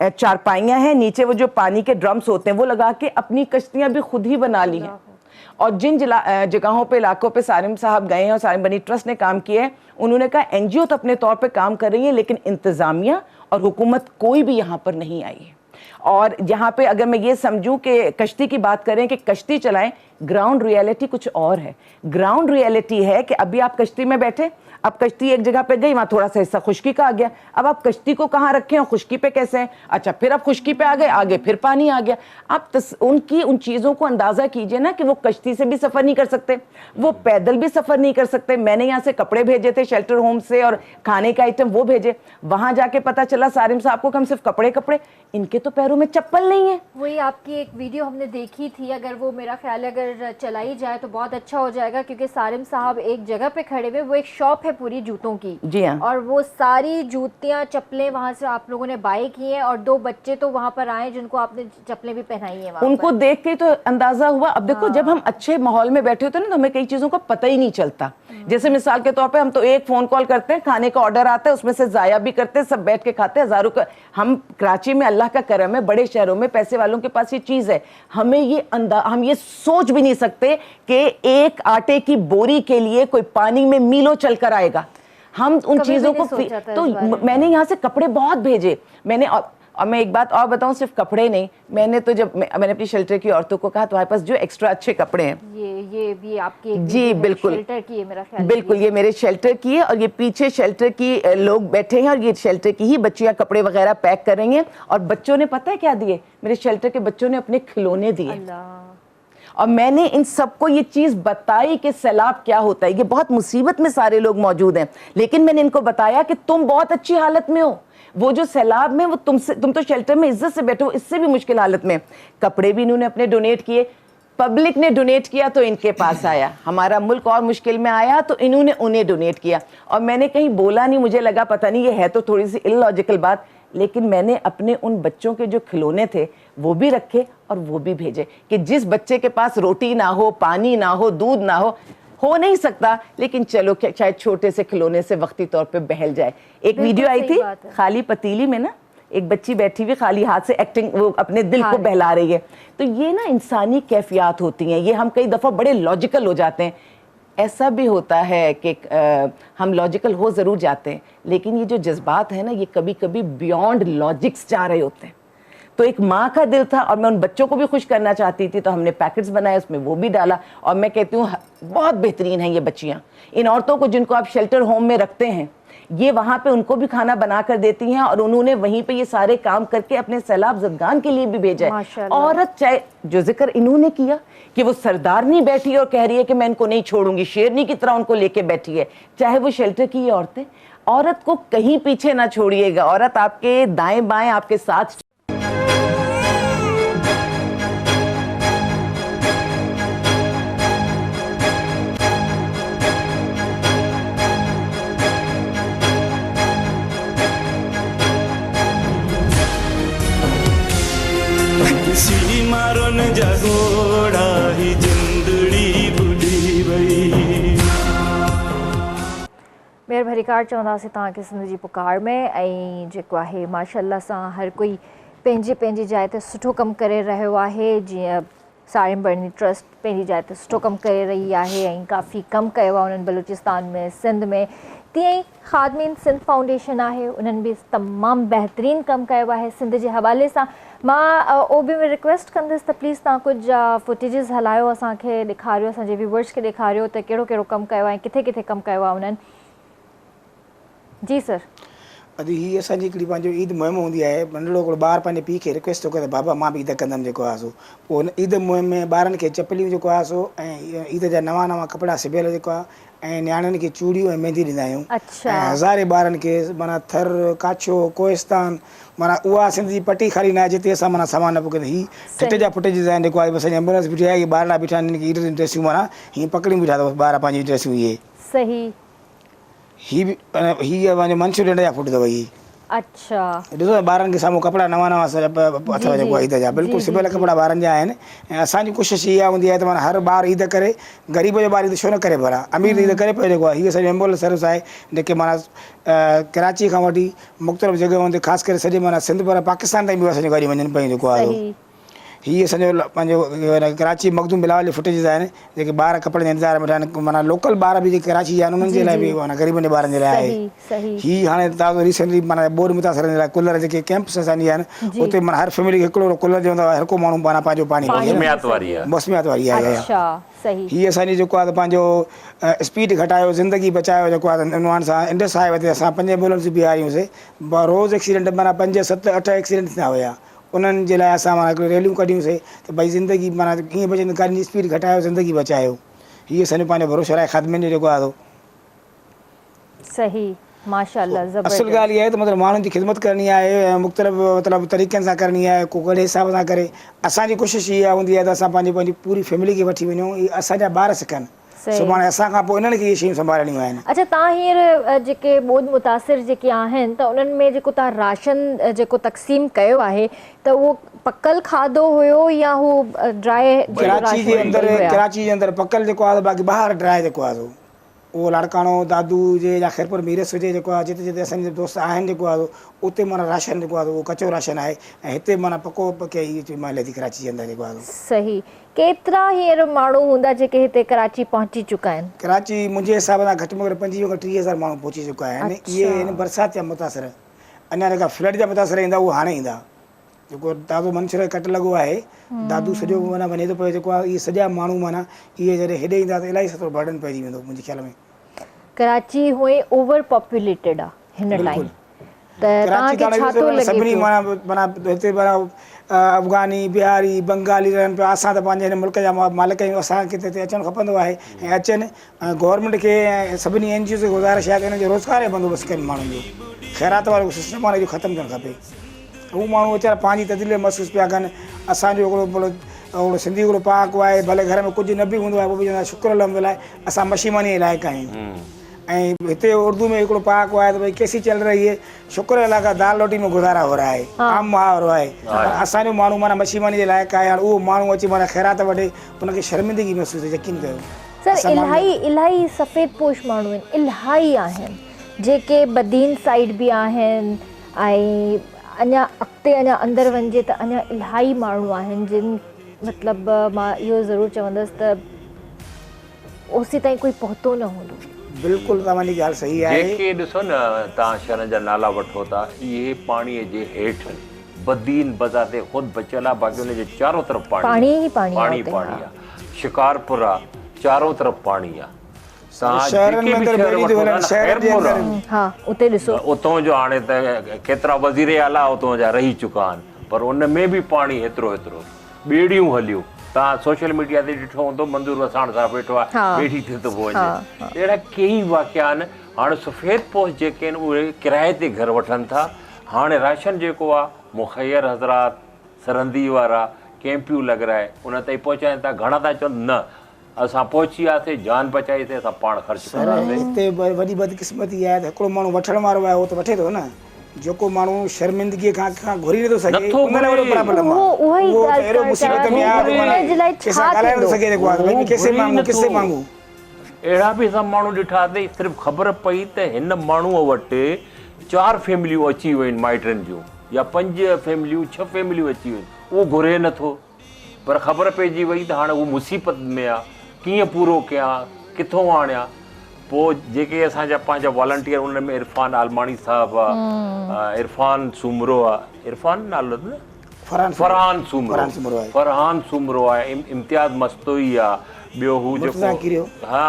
चारपाइयाँ हैं, नीचे वो जो पानी के ड्रम्स होते हैं वो लगा के अपनी कश्तियाँ भी खुद ही बना ली हैं। और जिन जगहों पे इलाकों पे सारिम साहब गए हैं और सारिम बनी ट्रस्ट ने काम किया है, उन्होंने कहा एनजीओ तो अपने तौर पे काम कर रही है लेकिन इंतज़ामिया और हुकूमत कोई भी यहाँ पर नहीं आई है। और यहाँ पे अगर मैं ये समझूं कि कश्ती की बात करें कि कश्ती चलाएं, ग्राउंड रियलिटी कुछ और है। ग्राउंड रियलिटी है कि अभी आप कश्ती में बैठे, अब कश्ती एक जगह पे गई, वहाँ थोड़ा सा हिस्सा खुश्की का आ गया, अब आप कश्ती को कहाँ रखें और खुश्की पे कैसे हैं? अच्छा, फिर आप खुश्की पे आ गए, आगे फिर पानी आ गया। आप उन चीज़ों को अंदाज़ा कीजिए ना कि वो कश्ती से भी सफ़र नहीं कर सकते, वो पैदल भी सफ़र नहीं कर सकते। मैंने यहाँ से कपड़े भेजे थे शेल्टर होम से और खाने का आइटम वो भेजे, वहाँ जाके पता चला सारिम साहब को कि हम सिर्फ कपड़े, इनके तो पैरों में चप्पल नहीं है। वही आपकी एक वीडियो हमने देखी थी, अगर वो मेरा ख्याल है अगर चलाई जाए तो बहुत अच्छा हो जाएगा, क्योंकि सारिम साहब एक जगह पे खड़े हुए, वो एक शॉप है पूरी जूतों की, जी हाँ, और वो सारी जूतियाँ चप्पलें वहाँ से आप लोगों ने बाय की हैं, और 2 बच्चे तो वहाँ पर आए जिनको आपने चप्पलें भी पहनाई हैं। उनको देख के तो अंदाजा हुआ। अब देखो जब हम अच्छे माहौल में बैठे होते हैं ना तो हमें कई चीज़ों का पता ही नहीं चलता। जैसे मिसाल के तौर पे हम तो एक फ़ोन कॉल करते हैं, खाने का ऑर्डर आता है, उसमें से ज़ाया भी करते हैं, सब बैठ के खाते हैं, हज़ारों का। हम कराची में अल्लाह का करम है, बड़े शहरों में पैसे वालों के पास ये चीज़ है, हम ये सोच भी नहीं सकते कि एक आटे की बोरी के लिए कोई पानी में मीलों चल कर आएगा। हम उन चीज़ों को तो मैंने यहाँ से कपड़े बहुत भेजे, मैंने और मैं एक बात और बताऊं, सिर्फ कपड़े नहीं, मैंने तो जब मैंने अपनी शेल्टर की औरतों को कहा तुम्हारे पास जो एक्स्ट्रा अच्छे कपड़े हैं, ये भी आपके जी बिल्कुल शेल्टर की है मेरा ख्याल, बिल्कुल ये मेरे शेल्टर की है, और ये पीछे शेल्टर की लोग बैठे हैं और ये शेल्टर की ही बच्चियां कपड़े वगैरह पैक कर रही हैं। और बच्चों ने पता है क्या दिए? मेरे शेल्टर के बच्चों ने अपने खिलौने दिए। और मैंने इन सबको ये चीज़ बताई कि सैलाब क्या होता है, ये बहुत मुसीबत में सारे लोग मौजूद हैं, लेकिन मैंने इनको बताया कि तुम बहुत अच्छी हालत में हो, वो जो सैलाब में वो तुम तो शेल्टर में इज्जत से बैठो, इससे भी मुश्किल हालत में। कपड़े भी इन्होंने अपने डोनेट किए, पब्लिक ने डोनेट किया तो इनके पास आया, हमारा मुल्क और मुश्किल में आया तो इन्होंने उन्हें डोनेट किया। और मैंने कहीं बोला नहीं, मुझे लगा पता नहीं ये है तो थोड़ी सी इलॉजिकल बात, लेकिन मैंने अपने उन बच्चों के जो खिलौने थे वो भी रखे और वो भी भेजे कि जिस बच्चे के पास रोटी ना हो, पानी ना हो, दूध ना हो नहीं सकता, लेकिन चलो शायद छोटे से खिलौने से वक्ती तौर पे बहल जाए। एक वीडियो आई थी खाली पतीली में ना, एक बच्ची बैठी हुई खाली हाथ से एक्टिंग, वो अपने दिल को बहला रही है। तो ये ना इंसानी कैफियत होती हैं, ये हम कई दफ़ा बड़े लॉजिकल हो जाते हैं। ऐसा भी होता है कि हम लॉजिकल हो ज़रूर जाते हैं, लेकिन ये जो जज्बात है ना ये कभी कभी बियॉन्ड लॉजिक्स जा रहे होते हैं। तो एक माँ का दिल था और मैं उन बच्चों को भी खुश करना चाहती थी, तो हमने पैकेट्स बनाए, उसमें वो भी डाला। और मैं कहती हूँ बहुत बेहतरीन है ये बच्चियाँ, इन औरतों को जिनको आप शेल्टर होम में रखते हैं, ये वहाँ पे उनको भी खाना बना कर देती हैं, और उन्होंने वहीं पे ये सारे काम करके अपने सैलाब ज़दगान के लिए भी भेजा है। औरत चाहे जो जिक्र इन्होंने किया कि वो सरदारनी बैठी और कह रही है कि मैं इनको नहीं छोड़ूंगी, शेरनी की तरह उनको लेके बैठी है, चाहे वो शेल्टर की ये औरतें, औरत को कहीं पीछे ना छोड़िएगा, औरत आपके दाएं बाएं आपके साथ। सी मारो न जगोड़ा ही जिंदड़ी बुढ़ी वई। मेहर भरी कार चवंदासीं तव्हांखे सिंध जी पुकार में। ऐं जेको आहे माशाअल्लाह सां हर कोई पंहिंजी पंहिंजी जाइ ते सुठो कमु करे रहियो आहे। जीअं सारिम बरनी ट्रस्ट पंहिंजी जाइ ते सुठो कमु करे रही आहे ऐं काफ़ी कमु कयो आहे उन्हनि बलूचिस्तान में, सिंध में। तीअं ई ख़ादमीन सिंध फाउंडेशन आहे, उन्हनि बि तमामु बहितरीनु कमु कयो आहे सिंध जे हवाले सां। मां ओ बि रिक्वेस्ट कंदसि त प्लीज़ तव्हां कुझु फुटेजिस हलायो, असांखे ॾेखारियो, असांजे व्यूवर्स खे ॾेखारियो त कहिड़ो कहिड़ो कमु कयो आहे, किथे किथे कमु कयो आहे उन्हनि। जी सर। अॼु हीअ असांजी हिकिड़ी पंहिंजो ईद मुहिम हूंदी आहे, नंढड़ो हिकिड़ो ॿारु पंहिंजे पीउ खे रिक्वेस्ट थो करे त बाबा मां बि ईद कंदुमि जेको आहे सो। पोइ हुन ईद मुहिम में ॿारनि खे चपलियूं जेको आहे सो ऐं ईद जा नवां नवां कपिड़ा सिबियल जेको आहे, ऐं नियाणियुनि खे चूड़ियूं ऐं मेहंदी ॾींदा आहियूं। ऐं हज़ारे ॿारनि खे माना थर, काछो, कोहिस्तान, माना उहा सिंध जी पटी खाली न आहे जिते असां माना सामान न पोइ हीअ ठिट जा फुटेजिस आहिनि जेको आहे। असांजी एम्बुलेंस बीठी आहे, ॿार बीठा आहिनि, ईद जी ड्रेसियूं माना हीअं पकड़ी बीठा अथव ॿार पंहिंजी ड्रेसियूं। इहे सही, हीअ पंहिंजो मनसूर ॾंड जा फुट अथव इहे। अच्छा ॾिसो ॿारनि खे साम्हूं कपिड़ा नवां नवां अथव जेको आहे ईद जा बिल्कुलु सिबियल कपिड़ा ॿारनि जा आहिनि ऐं असांजी कोशिशि इहा हूंदी आहे त माना हर ॿार ईद करे ग़रीब जो ॿार ईद छो न करे भला अमीर ईद करे पियो जेको आहे हीअ सॼी एम्बुलेंस सर्विस आहे जेके माना कराची खां वठी मुख़्तलिफ़ जॻहियुनि ते ख़ासि करे सॼे माना सिंध पर पाकिस्तान ताईं बि असांजी गाॾियूं वञनि पियूं जेको आहे हीअ असांजो पंहिंजो कराची मखदूम बिलावल जे फुटेजिस आहिनि जेके ॿार कपिड़े जे इंतज़ार में वेठा आहिनि माना लोकल ॿार बि जेके कराची जा आहिनि उन्हनि जे लाइ बि माना ग़रीबनि जे ॿारनि जे लाइ आहे हीअ हाणे तव्हां रिसेंटली माना बोर्ड मुतासिर जे लाइ कूलर जेके कैंप्स असांजी आहिनि उते माना हर फैमिली खे हिकिड़ो कूलर जो हूंदो आहे हर को माण्हू माना पंहिंजो पाणी मौसमियात वारी आहे हीअ असांजी जेको आहे त पंहिंजो स्पीड घटायो ज़िंदगी बचायो जेको आहे उन्हनि सां इंडस हाईवे ते असां 5 एम्बुलेंस बि आहियूंसीं रोज़ एक्सीडेंट माना 5, 7, 8 एक्सीडेंट थिया हुया उन्हनि जे लाइ असां माना हिकिड़ियूं रैलियूं कढियूंसीं त भई ज़िंदगी माना कीअं बचंदी गाॾियुनि जी स्पीड घटायो ज़िंदगी बचायो हीअ असांजो पंहिंजो भरोसो आहे ख़ात्मे जो जेको आहे सही माशाअल्लाह असल ॻाल्हि इहा आहे त मतिलबु माण्हुनि जी ख़िदमत करणी आहे ऐं मुख़्तलिफ़ मतिलबु तरीक़नि सां करणी आहे को कहिड़े हिसाब सां करे असांजी कोशिशि इहा हूंदी आहे त असां पंहिंजी पूरी फैमिली खे वठी वञूं असांजा ॿार सिखनि सुभाणे असां खां पोइ इन्हनि खे इहे शयूं संभालणियूं आहिनि अच्छा तव्हां हींअर जेके ॿोध मुतासिर जेके आहिनि त उन्हनि में जेको तव्हां राशन जेको तक़सीम कयो आहे त उहो पकल खाधो हुयो या हू ड्राई कराची जे अंदरि पकल जेको आहे बाक़ी ॿाहिरि ड्राई जेको आहे उहो लाड़काणो दादू हुजे या ख़ैरपुर मीरस हुजे जेको आहे जिते जिते असांजे दोस्त आहिनि जेको आहे उते माना राशन जेको आहे उहो कचो राशन आहे ऐं हिते माना पको पके इहा मिले थी कराची जे अंदरि जेको आहे सही केतिरा हींअर माण्हू हूंदा जेके हिते कराची पहुची चुका आहिनि कराची मुंहिंजे हिसाब सां घटि में घटि 25 खां 30,000 माण्हू पहुची चुका आहिनि इहे आहिनि बरसाति जा मुतासिर अञा जेका फ्लड जा मुतासिर ईंदा उहे हाणे ईंदा जेको दादो मंसूर कट लॻो आहे दादू सॼो माना वञे थो पियो जेको आहे इहे सॼा माण्हू माना इहे जॾहिं हेॾे ईंदा त इलाही सतो बर्डन पइजी वेंदो मुंहिंजे ख़्याल में कराची हुए ओवर पॉपुलेटेड आहे हिन टाइम त तव्हांखे छा थो लॻे सभिनी माना हिते अफ़गानी बिहारी बंगाली रहनि पिया असां त पंहिंजे हिन मुल्क जा मालिक आहियूं असांखे हिते अचणु खपंदो आहे ऐं अचनि ऐं गवर्नमेंट खे ऐं सभिनी NGO खे गुज़ारिश आहे त हिननि जो रोज़गार जो बंदोबस्तु कनि माण्हुनि जो ख़ैरात वारो सिस्टम आहे जो ख़तमु थियणु खपे हू माण्हू वीचारा पंहिंजी तदलील महसूसु पिया कनि असांजो हिकिड़ो सिंधी हिकिड़ो पाक आहे भले घर में कुझु न बि हूंदो आहे पोइ बि चवंदा शुक्र अल्हम्दुलिल्लाह असां मशीमानी लाइक़ु आहियूं ऐं हिते उर्दू में हिकिड़ो पाक आहे त भई कैसी चल रही है शुक्र अल्लाह का दाल रोटी में गुज़ारा हो रहा है आम मुहावरो आहे असांजो माण्हू माना मशीमानी जे लाइक़ु आहे हाणे उहो माण्हू अची माना ख़ैरात वठे उनखे शर्मिंदगी महसूसु थिए यकीन कयो सर इलाही सफ़ेद पोश माण्हू आहिनि इलाही आहिनि जेके बदीन साइड बि आहिनि ऐं अञा अॻिते अञा अंदरि वञिजे त अञा इलाही माण्हू आहिनि जिन मतिलबु मां इहो ज़रूरु चवंदसि त ओसी ताईं कोई पहुतो न हूंदो बिल्कुलु तव्हांजी ॻाल्हि सही आहे जेके ॾिसो न तव्हां शहरनि जा नाला वठो था इहे पाणीअ जे हेठि बदीन बाज़ार ते ख़ुदि बचियल आहे बाक़ी हुनजे चारो तरफ़ पाणी आहे शिकारपुर आहे चारो तरफ़ पाणी आहे उतां जो हाणे त केतिरा वज़ीर आला उतां जा रही चुका आहिनि पर उन में बि पाणी हेतिरो ॿेड़ियूं हलियूं तव्हां सोशल मीडिया ते ॾिठो हूंदो मंज़ूर वसाण सां वेठो आहे ॿेड़ी थी थो वञे अहिड़ा कई वाक़िया आहिनि हाणे सफ़ेद पोश जेके आहिनि उहे किराए ते घर वठनि था हाणे राशन जेको आहे मुखैर हज़रात सरहंदी वारा कैंपियूं लॻाए उन ताईं पहुचाइनि था घणा था चवनि न असां पहुची वियासीं जान बचाईसीं असां पाण ख़र्चु कंदासीं हिते वॾी बदकिस्मती आहे त हिकिड़ो माण्हू वठण वारो आहे उहो त वठे थो न जेको माण्हू शर्मिंदगीअ खां घुरी नथो सघे अहिड़ा बि असां माण्हू ॾिठा अथई सिर्फ़ु ख़बर पई त हिन माण्हूअ वटि 4 फैमिलियूं अची वियूं आहिनि माइटनि जूं या 5 फैमिलियूं 6 फैमिलियूं अची वियूं आहिनि उहो घुरे नथो पर ख़बर पइजी वई त हाणे उहो मुसीबत में आहे कीअं पूरो कयां किथां आणियां पोइ जेके असांजा पंहिंजा वॉलंटियर उन में इरफान आलमाणी साहिबु आहे इरफान सूमरो आहे इरफान नालो न फरहान सूमरो आहे इम्तियाज़ मस्तोई आहे ॿियो हू जेको हा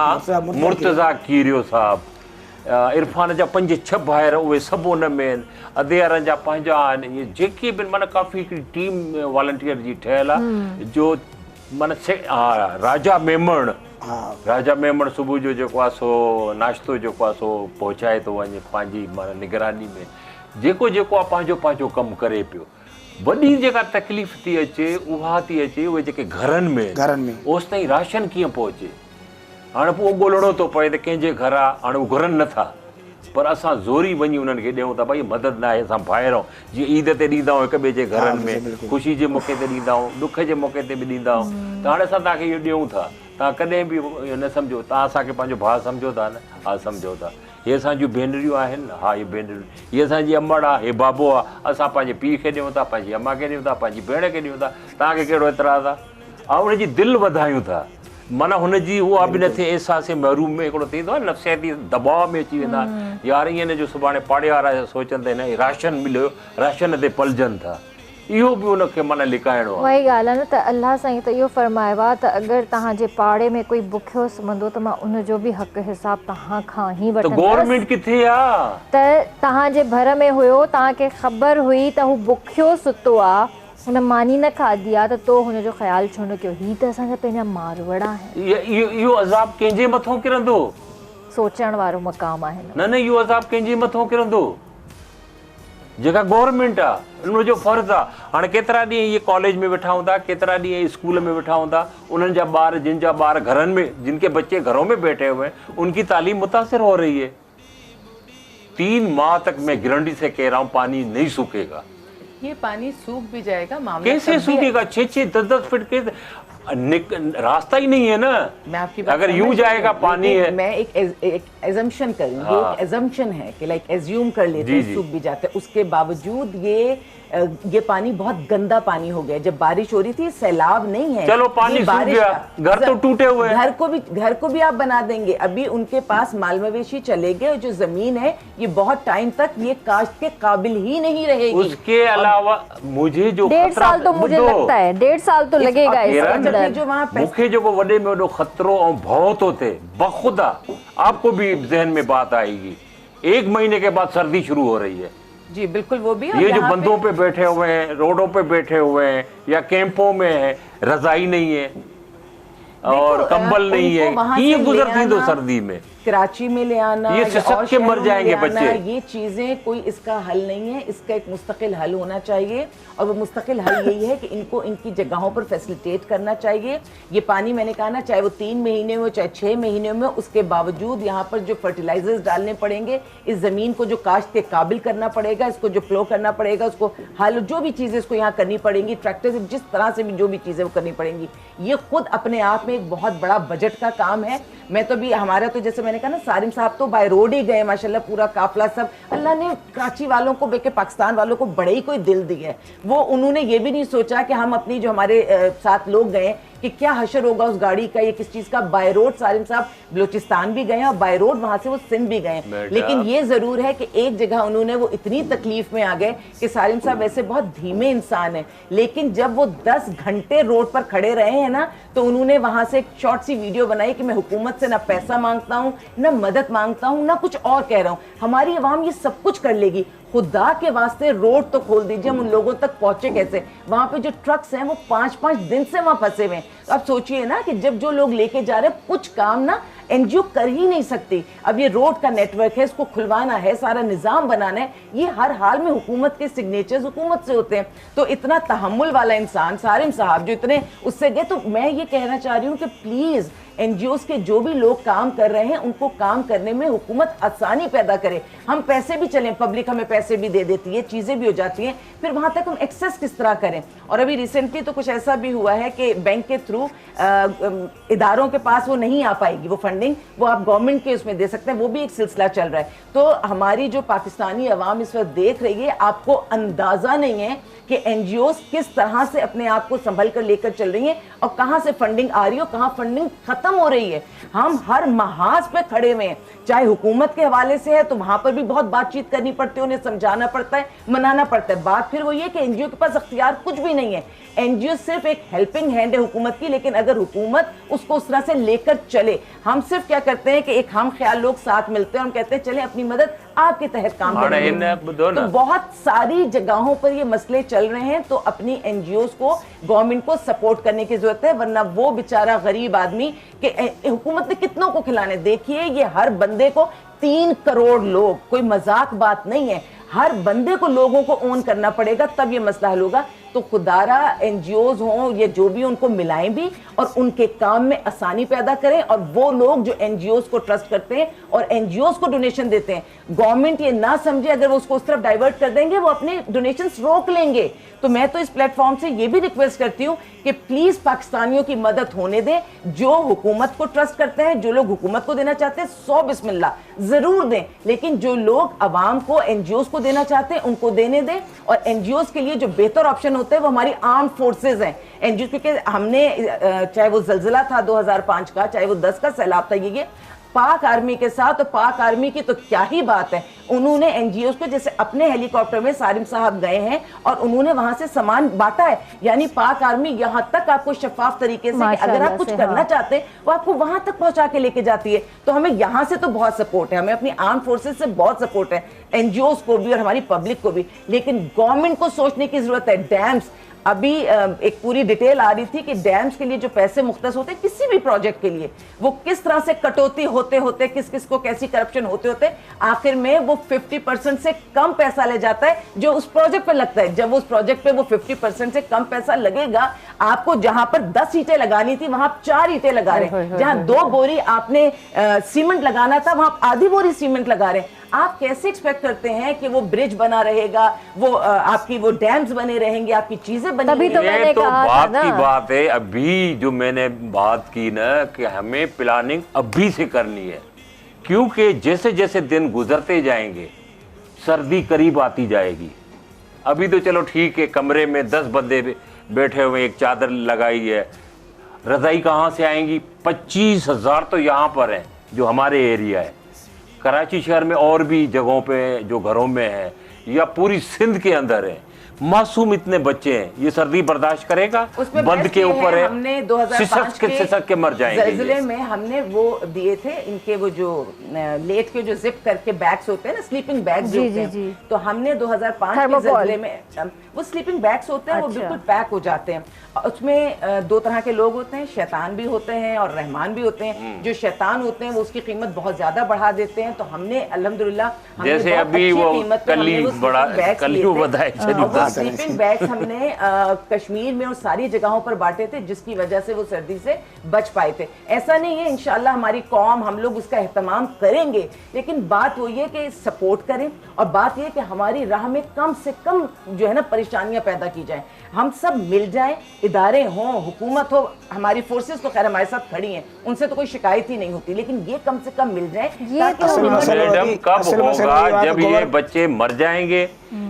मुर्तज़ा कीरियो साहिबु इरफान जा 5-6 भाइर उहे सभु उन में आहिनि अदेयारनि जा पंहिंजा आहिनि इहे जेके बि माना काफ़ी हिकिड़ी टीम वॉलंटियर जी ठहियलु आहे जो माना राजा मेमण सुबुह जो जेको आहे सो नाश्तो जेको आहे सो पहुचाए थो वञे पंहिंजी माना निगरानी में जेको आहे पंहिंजो कमु करे पियो वॾी जेका तकलीफ़ थी अचे उहा थी अचे उहे जेके घरनि में ओसि ताईं राशन कीअं पहुचे हाणे पोइ ॻोल्हणो थो पए त कंहिंजे घर आहे हाणे उहे घुरनि नथा पर असां ज़ोरी वञी उन्हनि खे ॾियूं था भई मदद न आहे असां ॿाहिरि आहियूं जीअं ईद ते ॾींदा आहियूं हिक ॿिए जे घरनि में ख़ुशी जे मौक़े ते ॾींदा आहियूं ॾुख जे मौक़े ते बि ॾींदा आहियूं त हाणे असां तव्हांखे इहो ॾियूं था तव्हां कॾहिं बि इहो न सम्झो तव्हां असांखे पंहिंजो भाउ सम्झो था न हा सम्झो था इहे असांजूं भेनरियूं आहिनि न हा इहे भेनरियूं हीअ असांजी अमड़ आहे हे बाबो आहे असां पंहिंजे पीउ खे ॾियूं था पंहिंजी अम्मा खे ॾियूं था पंहिंजी भेण खे ॾियूं था तव्हांखे कहिड़ो एतिराज़ आहे ऐं उनजी दिलि वधायूं था माना हुनजी उहा बि न थिए अहसास महरूम में हिकिड़ो थींदो आहे नफ़सियाती दबाव में अची वेंदा आहिनि यार ईअं न जो सुभाणे पाड़े वारा सोचनि था न राशन मिलियो राशन ते पलजनि था इहो बि उनखे माना लिकाइणो आहे वही ॻाल्हि आहे न त अलाह साईं त इहो फरमायो आहे त अगरि तव्हांजे पाड़े में कोई बुखियो सुम्हंदो त मां उनजो बि हक़ हिसाब तव्हां खां ई त वठंदसि गवर्नमेंट किथे आहे त तव्हांजे घर में हुयो तव्हांखे ख़बर हुई त हू बुखियो सुतो आहे हुन मानी न खाधी आहे त तो हुनजो ख़्यालु छो न कयो हीअ त असांजा पंहिंजा मारवड़ आहिनि इहो अज़ाब कंहिंजे मथां किरंदो सोचण वारो मक़ाम आहे न न इहो अज़ाब कंहिंजे मथां किरंदो जेका गवर्नमेंट आहे उनजो फ़र्ज़ु आहे हाणे केतिरा ॾींहं इहे कॉलेज में वेठा हूंदा केतिरा ॾींहं स्कूल में वेठा हूंदा उन्हनि जा ॿार जिन जा ॿार घरनि में जिनके बच्चे घरों में बैठे हुए हैं उनकी तालीम मुतासिर हो रही है 3 माह तक मैं गारंटी से कह रहा हूँ पानी नहीं सूखेगा ये पानी सूख भी जाएगा मामला कैसे सूखेगा 6-6 10-10 फीट के रास्ता ही नहीं है ना मैं आपकी बात अगर यूं जाएगा पानी है मैं एक एजम्पशन करूँ ये एक एजम्पशन है कि लाइक एज्यूम कर लेते हैं सूख भी जाते हैं उसके बावजूद ये पानी बहुत गंदा पानी हो गया जब बारिश हो रही थी सैलाब नहीं है चलो पानी सूख गया घर तो टूटे हुए घर को भी आप बना देंगे अभी उनके पास माल मवेशी चले गए जो जमीन है ये बहुत टाइम तक ये काश्त के काबिल ही नहीं रहेगी उसके अलावा मुझे जो 1.5 साल तो मुझे लगता है 1.5 साल तो लगेगा जो वहाँ मूंखे जेको वॾे में वॾो ख़तरो ऐं भउ थो थिए बख़ुदा आपको भी जहन में बात आएगी 1 महीने के बाद सर्दी शुरू हो रही है जी बिल्कुल वो भी ये जो बंदों पे बैठे हुए हैं रोडों पे बैठे हुए हैं या कैंपों में है रजाई नहीं है और कंबल नहीं है ये गुजरती दो सर्दी में कराची में ले आना ये सिसक के मर जाएंगे बच्चे ये चीजें कोई इसका हल नहीं है इसका एक मुस्तकिल हल होना चाहिए और वो मुस्तकिल हल यही है कि इनको इनकी जगहों पर फैसिलिटेट करना चाहिए ये पानी मैंने कहा ना चाहे वो 3 महीने में चाहे 6 महीने में उसके बावजूद यहाँ पर जो फर्टिलाइजर्स डालने पड़ेंगे इस जमीन को जो काश्त के काबिल करना पड़ेगा इसको जो प्लो करना पड़ेगा उसको हल जो भी चीजें इसको यहाँ करनी पड़ेंगी ट्रैक्टर से जिस तरह से भी जो भी चीजें वो करनी पड़ेंगी ये खुद अपने आप में एक बहुत बड़ा बजट का काम है मैं तो भी हमारा तो जैसे मैंने कहा ना सारिम साहब तो बाय रोड ही गए माशाल्लाह पूरा काफला सब अल्लाह ने कराची वालों को बेके पाकिस्तान वालों को बड़े ही कोई दिल दिए है वो उन्होंने ये भी नहीं सोचा कि हम अपनी जो हमारे साथ लोग गए कि क्या हशर होगा उस गाड़ी का ये किस चीज का बाय रोड सारिम साहब बलूचिस्तान भी गए और बाय रोड वहां से वो सिंध भी गए लेकिन ये जरूर है कि एक जगह उन्होंने वो इतनी तकलीफ में आ गए कि सारिम साहब वैसे बहुत धीमे इंसान है लेकिन जब वो 10 घंटे रोड पर खड़े रहे हैं ना तो उन्होंने वहां से एक शॉर्ट सी वीडियो बनाई कि मैं हुकूमत से ना पैसा मांगता हूँ ना मदद मांगता हूँ ना कुछ और कह रहा हूँ हमारी अवाम ये सब कुछ कर लेगी खुदा के वास्ते रोड तो खोल दीजिए हम उन लोगों तक पहुंचे कैसे वहां पे जो ट्रक्स हैं वो 5-5 दिन से वहां फंसे हुए हैं तो आप सोचिए ना कि जब जो लोग लेके जा रहे हैं कुछ काम ना एनजीओ कर ही नहीं सकती अब ये रोड का नेटवर्क है इसको खुलवाना है सारा निजाम बनाना है ये हर हाल में हुकूमत के सिग्नेचर्स हुकूमत से होते हैं तो इतना तहम्मुल वाला इंसान सारिम साहब जो इतने उससे गए तो मैं ये कहना चाह रही हूँ कि प्लीज एनजीओज के जो भी लोग काम कर रहे हैं उनको काम करने में हुकूमत आसानी पैदा करे हम पैसे भी चलें पब्लिक हमें पैसे भी दे देती है चीजें भी हो जाती हैं फिर वहां तक हम एक्सेस किस तरह करें और अभी रिसेंटली तो कुछ ऐसा भी हुआ है कि बैंक के थ्रू इदारों के पास वो नहीं आ पाएगी वो फंडिंग वो आप गवर्नमेंट के उसमें दे सकते हैं वो भी एक सिलसिला चल रहा है तो हमारी जो पाकिस्तानी अवाम इस वक्त देख रही है आपको अंदाजा नहीं है कि एनजीओज किस तरह से अपने आप को संभल कर लेकर चल रही हैं और कहां से फंडिंग आ रही है और कहां फंडिंग खत्म हो रही है हम हर महाज पे खड़े हुए हैं चाहे हुकूमत के हवाले से है तो वहां पर भी बहुत बातचीत करनी पड़ती है उन्हें समझाना पड़ता है मनाना पड़ता है बात फिर वो ये कि एनजीओ के पास अख्तियार कुछ भी नहीं है एनजीओ सिर्फ एक हेल्पिंग हैंड है हुकूमत की लेकिन अगर हुकूमत उसको उस तरह से लेकर चले हम सिर्फ क्या करते हैं कि एक हम ख्याल लोग साथ मिलते हैं हम कहते हैं चले अपनी मदद आपके तहत काम करेंगे तो बहुत सारी जगहों पर ये मसले चल रहे हैं तो अपनी एनजीओ को गवर्नमेंट को सपोर्ट करने की जरूरत है वरना वो बेचारा गरीब आदमी के हुकूमत ने कितनों को खिलाने देखिए ये हर बंदे को 3 करोड़ लोग कोई मजाक बात नहीं है हर बंदे को लोगों को ओन करना पड़ेगा तब ये मसला हल होगा तो खुदारा NGOs हों या जो भी, उनको मिलाएं भी और उनके काम में आसानी पैदा करें। और वो लोग जो NGOs को ट्रस्ट करते हैं और NGOs को डोनेशन देते हैं, गवर्नमेंट ये ना समझे अगर वो उसको उस तरफ डाइवर्ट कर देंगे, वो अपने डोनेशंस रोक लेंगे। तो मैं तो इस प्लेटफॉर्म से ये भी रिक्वेस्ट करती हूँ कि प्लीज पाकिस्तानियों की मदद होने दें। जो हुकूमत को ट्रस्ट करते हैं, जो लोग हुकूमत को देना चाहते हैं, 100 बिस्मिल्लाह जरूर दें, लेकिन जो लोग अवाम को, NGOs को देना चाहते हैं, उनको देने दें। और NGOs के लिए जो बेहतर ऑप्शन होता है वो हमारी आर्म फोर्सेज हैं। NGOs, क्योंकि हमने चाहे वो ज़लज़ला था 2005 का, चाहे वो 10 का सैलाब था, ये पाक आर्मी के साथ, तो पाक आर्मी की तो क्या ही बात है, उन्होंने NGOs को जैसे अपने हेलीकॉप्टर में सारिम साहब गए हैं और उन्होंने वहां से सामान बांटा है। यानी पाक आर्मी यहां तक आपको शफाफ तरीके से कि अगर आप कुछ करना चाहते हैं वो आपको वहां तक पहुंचा के लेके जाती है। तो हमें यहां से तो बहुत सपोर्ट है, हमें अपनी आर्म फोर्सेस से बहुत सपोर्ट है, NGOs को भी और हमारी पब्लिक को भी। लेकिन गवर्नमेंट को सोचने की जरूरत है। डैम्स, अभी एक पूरी डिटेल आ रही थी कि डैम्स के लिए जो पैसे मुख्तस होते हैं किसी भी प्रोजेक्ट के लिए, वो किस तरह से कटौती होते होते, किस किस को कैसी करप्शन होते होते आखिर में वो 50% से कम पैसा ले जाता है जो उस प्रोजेक्ट पे लगता है। जब उस प्रोजेक्ट पे वो 50% से कम पैसा लगेगा, आपको जहां पर 10 ईंटें लगानी थी वहां 4 ईंटें लगा रहे हैं, जहां 2 बोरी आपने सीमेंट लगाना था वहां आधी बोरी सीमेंट लगा रहे हैं। आप कैसे एक्सपेक्ट करते हैं कि वो ब्रिज बना रहेगा, वो आपकी वो डैम्स बने रहेंगे, आपकी चीजें बनी तभी तो रहेंगी? मैंने कहा था बात ना, की बात है अभी जो मैंने बात की ना कि हमें प्लानिंग अभी से करनी है, क्योंकि जैसे जैसे दिन गुजरते जाएंगे सर्दी करीब आती जाएगी। अभी तो चलो ठीक है, कमरे में 10 बंदे बैठे हुए, एक चादर लगाई है, रजाई कहाँ से आएंगी? 25,000 तो यहाँ पर है जो हमारे एरिया है। कराची शहर में और भी जगहों पे जो घरों में है या पूरी सिंध के अंदर है, मासूम इतने बच्चे हैं, ये सर्दी बर्दाश्त करेगा? बंद के ऊपर है, हमने 2005 सिसक के मर जाएंगे। ज़लज़ले में हमने वो दिए थे इनके, वो जो लेट के जो जिप करके बैग्स होते हैं ना, स्लीपिंग बैग्स जो होते हैं, तो हमने 2005 के ज़लज़ले में वो स्लीपिंग बैग्स होते हैं, वो बिल्कुल पैक हो जाते हैं। उसमें 2 तरह के लोग होते हैं, शैतान भी होते हैं और रहमान भी होते हैं। जो शैतान होते हैं वो उसकी कीमत बहुत ज्यादा बढ़ा देते हैं। तो हमने अल्हम्दुलिल्लाह जैसे अभी वो स्लीपिंग बैग्स हमने कश्मीर में और सारी जगहों पर बांटे थे, जिसकी वजह से वो सर्दी से बच पाए थे। ऐसा नहीं है, इंशाल्लाह हमारी कौम, हम लोग उसका एहतमाम करेंगे, लेकिन बात वो ये कि सपोर्ट करें और बात ये कि हमारी राह में कम से कम जो है ना परेशानियां पैदा की जाएं। हम सब मिल जाएं, इदारे हों, हुकूमत हो, हमारी फोर्सेस तो खैर हमारे साथ खड़ी हैं, उनसे तो कोई शिकायत ही नहीं होती, लेकिन ये कम से कम मिल जाए। मैडम कब होगा जब ये बच्चे मर जाएंगे?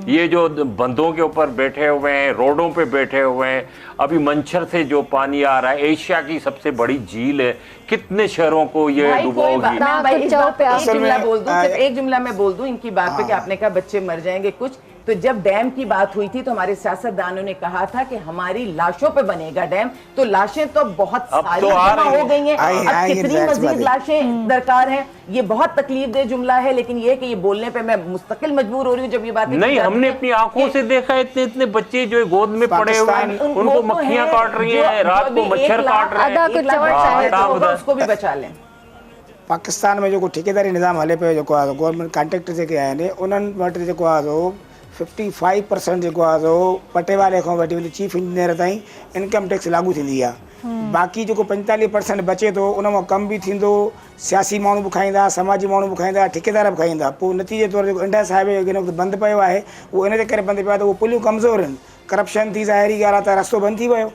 ये जो बंदों के ऊपर बैठे हुए हैं, रोडों पे बैठे हुए हैं, अभी मंछर से जो पानी आ रहा है, एशिया की सबसे बड़ी झील है, कितने शहरों को ये डुबाओगी? एक जुमला मैं बोल दूं इनकी बात पे कि आपने कहा बच्चे मर जाएंगे कुछ, तो जब डैम की बात हुई थी तो हमारे सियासतदानों ने कहा था कि हमारी लाशों पे बनेगा डैम, तो लाशें तो बहुत सारी जमा हो गई हैं, अब कितनी मजीद लाशें दरकार हैं? ये बहुत तकलीफ दे जुमला है, लेकिन ये कि ये बोलने पे मैं मुस्तकिल मजबूर हो रही हूँ जब ये बात नहीं, हमने अपनी आंखों से देखा इतने इतने बच्चे जो गोद में पड़े हुए हैं, उनको मक्खियां काट रही हैं, रात को मच्छर काट रहे हैं, उसको भी बचा लें। पाकिस्तान में जो ठेकेदारी निज़ाम हले पे जो गवर्नमेंट कॉन्ट्रेक्टर जेके आहिनि उन्हनि वटि जेको आहे 55% जेको आहे पटे वाले खां वठी वठी चीफ इंजीनियर ताईं इनकम टैक्स लागू थींदी आहे। बाक़ी जेको 45% बचे थो उन मां कम बि थींदो, सियासी माण्हू बि खाईंदा, समाजी माण्हू बि खाईंदा, ठेकेदार बि खाईंदा। पोइ नतीजे तौरु जेको इंडिया साहिब हिन वक़्तु बंदि पियो आहे उहो इन जे करे बंदि पियो आहे त उहो पुलियूं कमज़ोर आहिनि, करप्शन थी, ज़ाहिरी ॻाल्हि आहे त रस्तो बंदि थी वियो।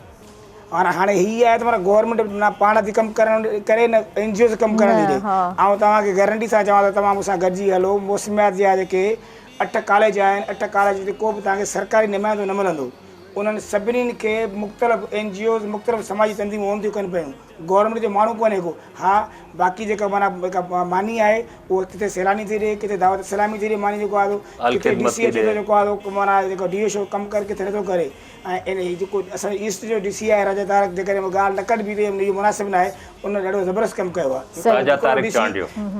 हाणे हीअ आहे त माना गवर्नमेंट न पाण थी कमु करणु करे, न NGO कमु करणु थी ॾे। ऐं तव्हांखे गारंटी सां चवां त तव्हां मूंसां गॾिजी हलो, मौसमियात जा जेके 8 कॉलेज आहिनि, 8 कॉलेज ते को बि तव्हांखे सरकारी नुमाइंदो न मिलंदो। उन्हनि सभिनीनि खे मुख़्तलिफ़ NGOs मुख़्तलिफ़ समाजी तंज़ीमूं ओन थियूं कनि पियूं, गवर्नमेंट जो माण्हू कोन्हे को। हा, बाक़ी जेका माना मानी आहे उहो किथे सैलानी थी रहे, किथे दावत इस्लामी थी रहे, मानी जेको आहे किथे DCA जेको आहे माना जेको DO शो कमु करे किथे नथो करे। ऐं इन जेको असांजो ईस्ट जो DC आहे राजा तारक, जेकॾहिं ॻाल्हि न कढ बि इहो मुनासिबु न आहे, उन ॾाढो ज़बरदस्त कमु कयो आहे।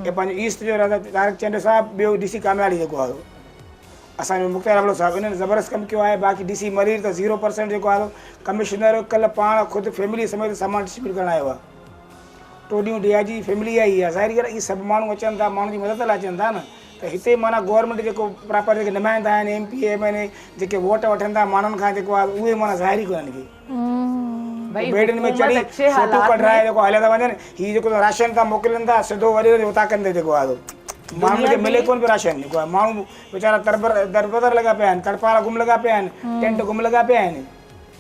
ऐं पंहिंजो ईस्ट जो राजा तारक चंड साहिबु, ॿियो DC कामयाड़ी जेको आहे असांजो मुख्तार अवलो साहिबु, इन्हनि ज़बरदस्त कमु कयो आहे। बाक़ी DC मरीर त 0% जेको आहे कमिश्नर कल्ह पाण ख़ुदि फैमिली समेत सामान डिस्ट्रीब्यूट करणु आयो आहे। टोडियूं DIG फैमिली आई आहे, ज़ाहिर आहे इहे सभु माण्हू अचनि था, माण्हू जी मदद लाइ अचनि था न। त हिते माना गवर्नमेंट जेको प्रॉपर जेके नुमाइंदा आहिनि MP MLA जेके वोट वठनि था माण्हुनि खां जेको आहे उहे माना ज़ाहिर ई कोन्हनि के भाई बेड़नि में चढ़ी अच्छे फोटो हालात कढाए जेको हलिया था वञनि हीअ जेको राशन था मोकिलनि था सिधो वरी हुतां कंदे जेको आहे माण्हुनि खे मिले कोन पियो राशन जेको आहे माण्हू वीचारा दरबदर लॻा पिया आहिनि तड़पारा गुम लॻा पिया आहिनि टेंट गुम लॻा पिया आहिनि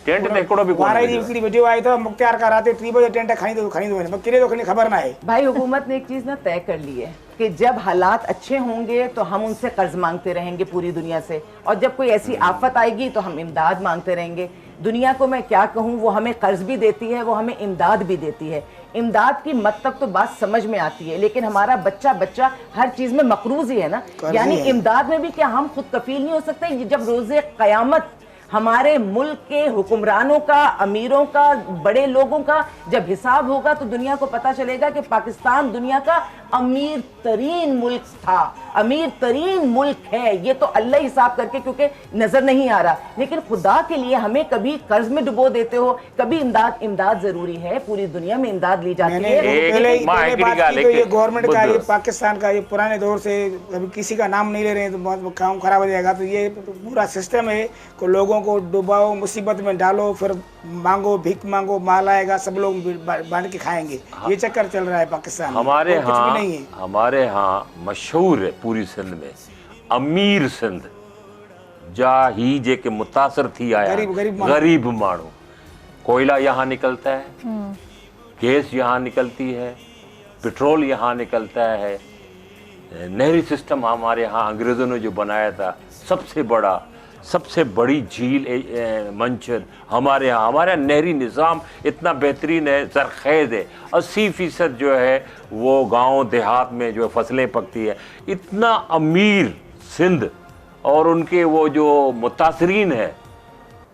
टेंट में हिकिड़ो बि कोन वारे जी हिकिड़ी वीडियो आई अथव मुख्तियार का राति 3 बजे टेंट खणी थो वञे पर किरे थो खणी ख़बर न आहे भाई हुकूमत ने एक चीज ना तय कर ली है कि जब हालात अच्छे होंगे तो हम उनसे कर्ज मांगते रहेंगे पूरी दुनिया से, और जब कोई ऐसी आफत आएगी तो हम इमदाद मांगते रहेंगे। दुनिया को मैं क्या कहूँ, वो हमें कर्ज भी देती है, वो हमें इमदाद भी देती है। इमदाद की मद तक तो बात समझ में आती है, लेकिन हमारा बच्चा हर चीज में मकरूज ही है ना, यानी इमदाद में भी क्या हम खुद कफील नहीं हो सकते? जब रोज़े क़यामत हमारे मुल्क के हुक्मरानों का, अमीरों का, बड़े लोगों का जब हिसाब होगा तो दुनिया को पता चलेगा कि पाकिस्तान दुनिया का अमीर तरीन मुल्क था, अमीर तरीन मुल्क है। ये तो अल्लाह हिसाब करके क्योंकि नजर नहीं आ रहा, लेकिन खुदा के लिए हमें कभी कर्ज में डुबो देते हो, कभी इमदाद जरूरी है, पूरी दुनिया में इमदाद ली जाती है। पहले बात की तो ये गवर्नमेंट का, ये पाकिस्तान का, ये पुराने दौर से कभी किसी का नाम नहीं ले रहे हैं तो बहुत काम खराब हो जाएगा। तो ये पूरा सिस्टम है कि लोगों को डुबाओ, मुसीबत में डालो, फिर मांगो, भीख मांगो, माल आएगा, सब लोग बांट के खाएंगे। ये चक्कर चल रहा है पाकिस्तान में। हमारे यहाँ मशहूर है पूरी सिंध में अमीर सिंध जा ही जेके मुतासर थी आया गरीब माण्हू। कोयला यहाँ निकलता है, गैस यहाँ निकलती है, पेट्रोल यहाँ निकलता है, नहरी सिस्टम हमारे यहाँ अंग्रेज़ों ने जो बनाया था, सबसे बड़ी झील मंचर हमारे यहाँ नहरी निज़ाम इतना बेहतरीन है, ज़रख़ेज़ है। 80% जो है वो गांव देहात में जो फसलें पकती है। इतना अमीर सिंध और उनके वो जो मुतासरीन है,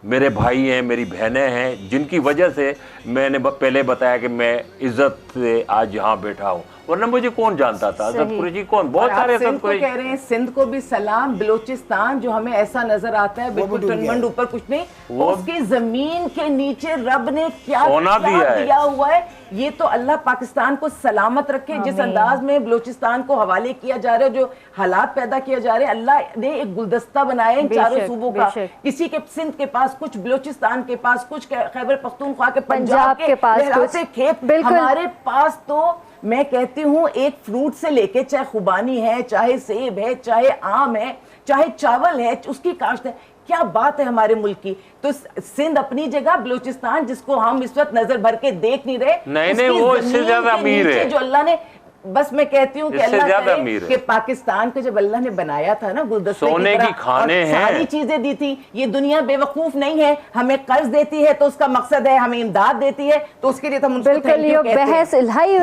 मेरे भाई हैं, मेरी बहनें हैं, जिनकी वजह से मैंने पहले बताया कि मैं इज्जत से आज यहाँ बैठा हूँ, वरना मुझे कौन जानता था। असद कुरैशी कौन, बहुत सारे सिंध को कह रहे हैं, सिंध को भी सलाम। बलूचिस्तान जो हमें ऐसा नजर आता है बिल्कुल टनमंड ऊपर कुछ नहीं, उसकी जमीन के नीचे रब ने क्या दिया हुआ है। ये तो अल्लाह पाकिस्तान को सलामत रखे। जिस अंदाज में बलूचिस्तान को हवाले किया जा रहा है, जो हालात पैदा किए जा रहे हैं, अल्लाह ने एक गुलदस्ता बनाया इन चारों सूबों का। किसी के सिंध के पास कुछ, बलूचिस्तान के पास कुछ, खैबर पख्तूनख्वा के, पंजाब के पास खेत, हमारे पास तो मैं कहती हूँ एक फ्रूट से लेके, चाहे खुबानी है, चाहे सेब है, चाहे आम है, चाहे चावल है, उसकी काश्त है। क्या बात है हमारे मुल्क की। तो सिंध अपनी जगह, बलूचिस्तान जिसको हम इस वक्त नजर भर के देख नहीं रहे, नहीं वो इससे ज्यादा अमीर है जो अल्लाह ने, बस मैं कहती हूँ कि अल्लाह करे कि पाकिस्तान को जब अल्लाह ने बनाया था ना गुलदस्ते सोने की खाने हैं, सारी चीजें दी थी। ये दुनिया बेवकूफ नहीं है, हमें कर्ज देती है तो उसका मकसद है, हमें इमदाद देती है तो उसके लिए हम उनको बिल्कुल। इहो बहस इलाही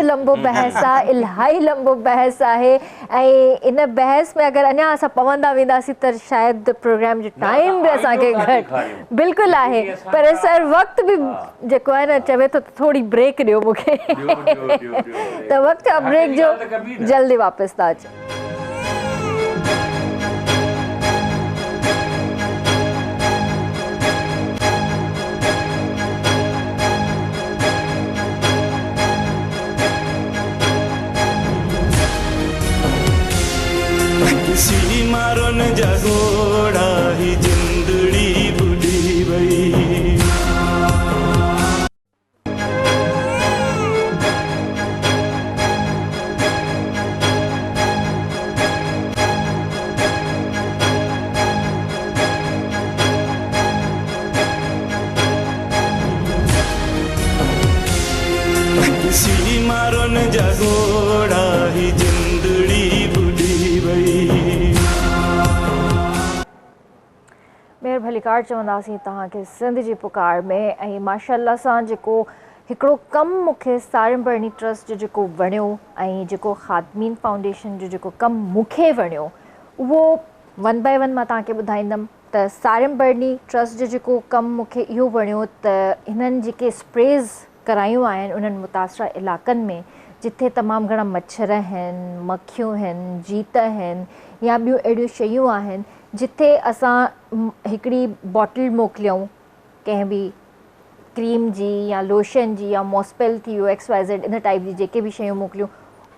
लंबो बहस आहे ऐं इन बहस में अगर अञा असां पवंदा वेंदासीं त शायद प्रोग्राम जो टाइम बि असांखे घटि बिल्कुल आहे, पर सर वक़्त बि जेको आहे न चवे तो थोड़ी ब्रेक ॾियो मूंखे त वक़्त का ब्रेक जो जल्दी वापस था अचो। किसी मारो न जगोड़ा ही जिंदड़ी बुढ़ी भई। किसी मारो न जगोड़ा ही जिंदड़ी बुढ़ी भई। मेहर भलीकार चवंदासीं तव्हांखे सिंध जी पुकार में। ऐं माशाअल्लाह सां जेको हिकिड़ो कमु मूंखे सारिम बरनी ट्रस्ट जो जेको वणियो ऐं जेको ख़ादमीन फाउंडेशन जो जेको कमु मूंखे वणियो, उहो 1 by 1 मां तव्हांखे ॿुधाईंदमि। त सारिम बरनी ट्रस्ट जो जेको कमु मूंखे इहो वणियो त हिननि जेके स्प्रेज़ करायूं आहिनि उन्हनि मुतासिरा इलाइक़नि में, जिथे तमामु घणा मच्छर आहिनि, मक्खियूं आहिनि, जीत आहिनि या ॿियूं अहिड़ियूं शयूं आहिनि, जिथे असां हिकिड़ी बॉटल मोकिलियऊं कंहिं बि क्रीम जी या लोशन जी या मॉस्पेल थी वियो, XYZ इन टाइप जी जेके बि शयूं मोकिलियूं,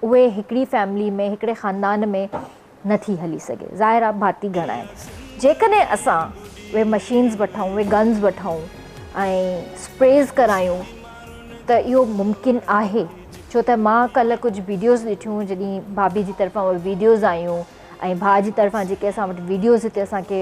उहे हिकिड़ी फैमिली में, हिकिड़े ख़ानदान में नथी हली सघे। ज़ाहिर आहे भाती घणा आहिनि। जेकॾहिं असां उहे मशीन्स वठूं, उहे गन्स वठूं ऐं स्प्रेज़ करायूं त इहो मुमकिन आहे। छो त मां कल्ह कुझु वीडियोज़ ॾिठियूं जॾहिं भाभी जी तरफ़ां उहे वीडियोज़ आयूं ऐं भाउ जी तरफ़ां जेके असां वटि वीडियोज़ हिते असांखे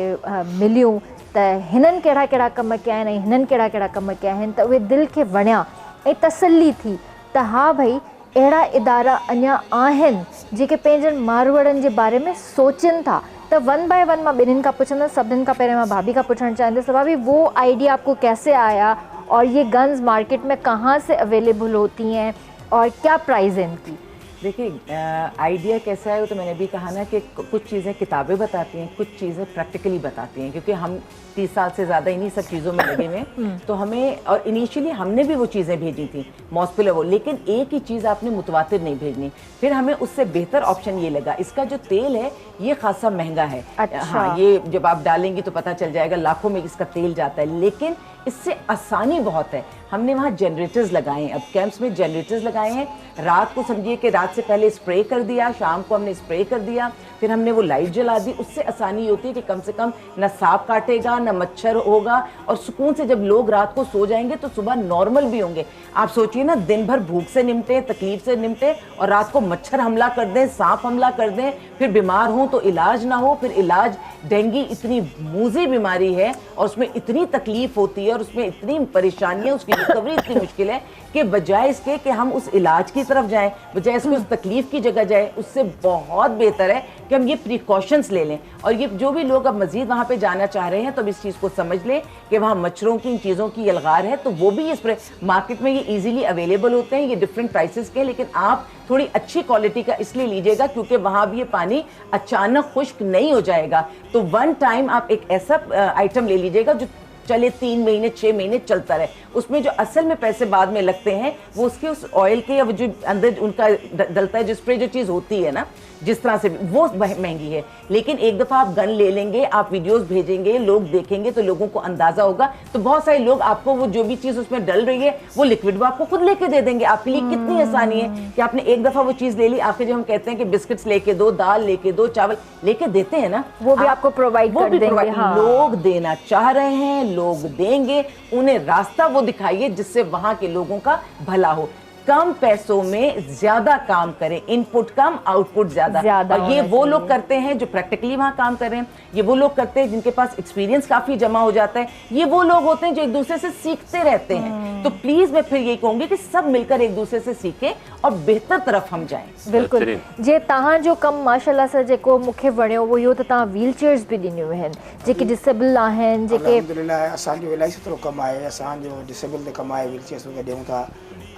मिलियूं त हिननि कहिड़ा कहिड़ा कम कया आहिनि ऐं हिननि कहिड़ा कहिड़ा कम कया आहिनि, त उहे दिलि खे वणिया ऐं तसल्ली थी त हा भई अहिड़ा इदारा अञा आहिनि जेके पंहिंजनि मारवड़नि जे बारे में सोचनि था। तो 1 बाय 1 मैं ॿिन्हिनि खां पुछंदसि। सभिनीनि खां पहिरियों मैं भाभी का पूछना चाहूँगी, भाभी वो आइडिया आपको कैसे आया और ये गन्स मार्केट में कहाँ से अवेलेबल होती हैं और क्या प्राइस है इनकी? देखिए आइडिया कैसा है वो तो मैंने भी कहा ना कि कुछ चीज़ें किताबें बताती हैं, कुछ चीज़ें प्रैक्टिकली बताती हैं, क्योंकि हम 30 साल से ज़्यादा इन्हीं सब चीज़ों में लगे हुए तो हमें, और इनिशियली हमने भी वो चीज़ें भेजी थी मॉस्पिलर वो, लेकिन एक ही चीज़ आपने मुतवातिर नहीं भेजनी। फिर हमें उससे बेहतर ऑप्शन ये लगा, इसका जो तेल है ये खासा महंगा है। अच्छा। हाँ, ये जब आप डालेंगी तो पता चल जाएगा, लाखों में इसका तेल जाता है, लेकिन इससे आसानी बहुत है। हमने वहाँ जनरेटर्स लगाए हैं, अब कैंप्स में जनरेटर्स लगाए हैं। रात को समझिए कि रात से पहले स्प्रे कर दिया, शाम को हमने स्प्रे कर दिया, फिर हमने वो लाइट जला दी। उससे आसानी होती है कि कम से कम न सांप काटेगा न मच्छर होगा, और सुकून से जब लोग रात को सो जाएंगे तो सुबह नॉर्मल भी होंगे। आप सोचिए ना, दिन भर भूख से निपटे, तकलीफ से निपटे, और रात को मच्छर हमला कर दें, सांप हमला कर दें, फिर बीमार हों तो इलाज ना हो। फिर इलाज, डेंगू इतनी मूजी बीमारी है और उसमें इतनी तकलीफ होती है और उसमें इतनी परेशानियां, उसकी रिकवरी इतनी मुश्किल है कि बजाय इसके कि हम उस इलाज की तरफ जाएं, बजाय इसके उस तकलीफ की जगह जाए, उससे बहुत बेहतर है कि हम ये प्रिकॉशंस ले लें। और ये जो भी लोग अब मजीद वहाँ पे जाना चाह रहे हैं तो अब इस चीज़ को समझ लें कि वहाँ मच्छरों की, इन चीज़ों की यलगार है, तो वो भी ये स्प्रे मार्केट में ये इजीली अवेलेबल होते हैं। ये डिफरेंट प्राइसेस के, लेकिन आप थोड़ी अच्छी क्वालिटी का इसलिए लीजिएगा क्योंकि वहाँ भी ये पानी अचानक खुश्क नहीं हो जाएगा। तो 1 टाइम आप एक ऐसा आइटम ले लीजिएगा जो चले 3 महीने 6 महीने चलता रहे। उसमें जो असल में पैसे बाद में लगते हैं वो उसके उस ऑयल के, या जो अंदर उनका डलता है, जो स्प्रे जो चीज़ होती है ना, जिस तरह से वो महंगी है। लेकिन एक दफ़ा आप गन ले लेंगे, आप वीडियोस भेजेंगे, लोग देखेंगे तो लोगों को अंदाज़ा होगा। तो बहुत सारे लोग आपको वो जो भी चीज़ उसमें डल रही है वो लिक्विड वो आपको खुद लेके दे देंगे। आपके लिए कितनी आसानी है कि आपने एक दफ़ा वो चीज़ ले ली। आपके जो हम कहते हैं कि बिस्किट्स लेके दो, दाल लेके दो, चावल लेके देते हैं ना, वो भी आपको प्रोवाइड कर देंगे। हाँ। लोग देना चाह रहे हैं, लोग देंगे, उन्हें रास्ता वो दिखाइए जिससे वहाँ के लोगों का भला हो। कम पैसों में ज्यादा काम करें, इनपुट कम आउटपुट ज्यादा। और ये वो लोग करते हैं जो प्रैक्टिकली वहाँ काम कर रहे हैं, ये वो लोग करते हैं जिनके पास एक्सपीरियंस काफी जमा हो जाता है, ये वो लोग होते हैं जो एक दूसरे से सीखते रहते हैं। तो प्लीज मैं फिर यही कहूंगी कि सब मिलकर एक दूसरे से सीखें और बेहतर तरफ हम जाएं। बिल्कुल। जे तव्हां जो कम माशाल्लाह से जेको मूंखे वणियो वो इहो त तव्हां व्हील चेयर्स बि ॾिनियूं आहिनि जेके डिसेबल आहिनि, जेके अल्हम्दुलिल्लाह असांजो इलाही सुठो कमु आहे। असांजो डिसेबल ते कमु आहे, व्हील चेयर्स वग़ैरह ॾियूं था,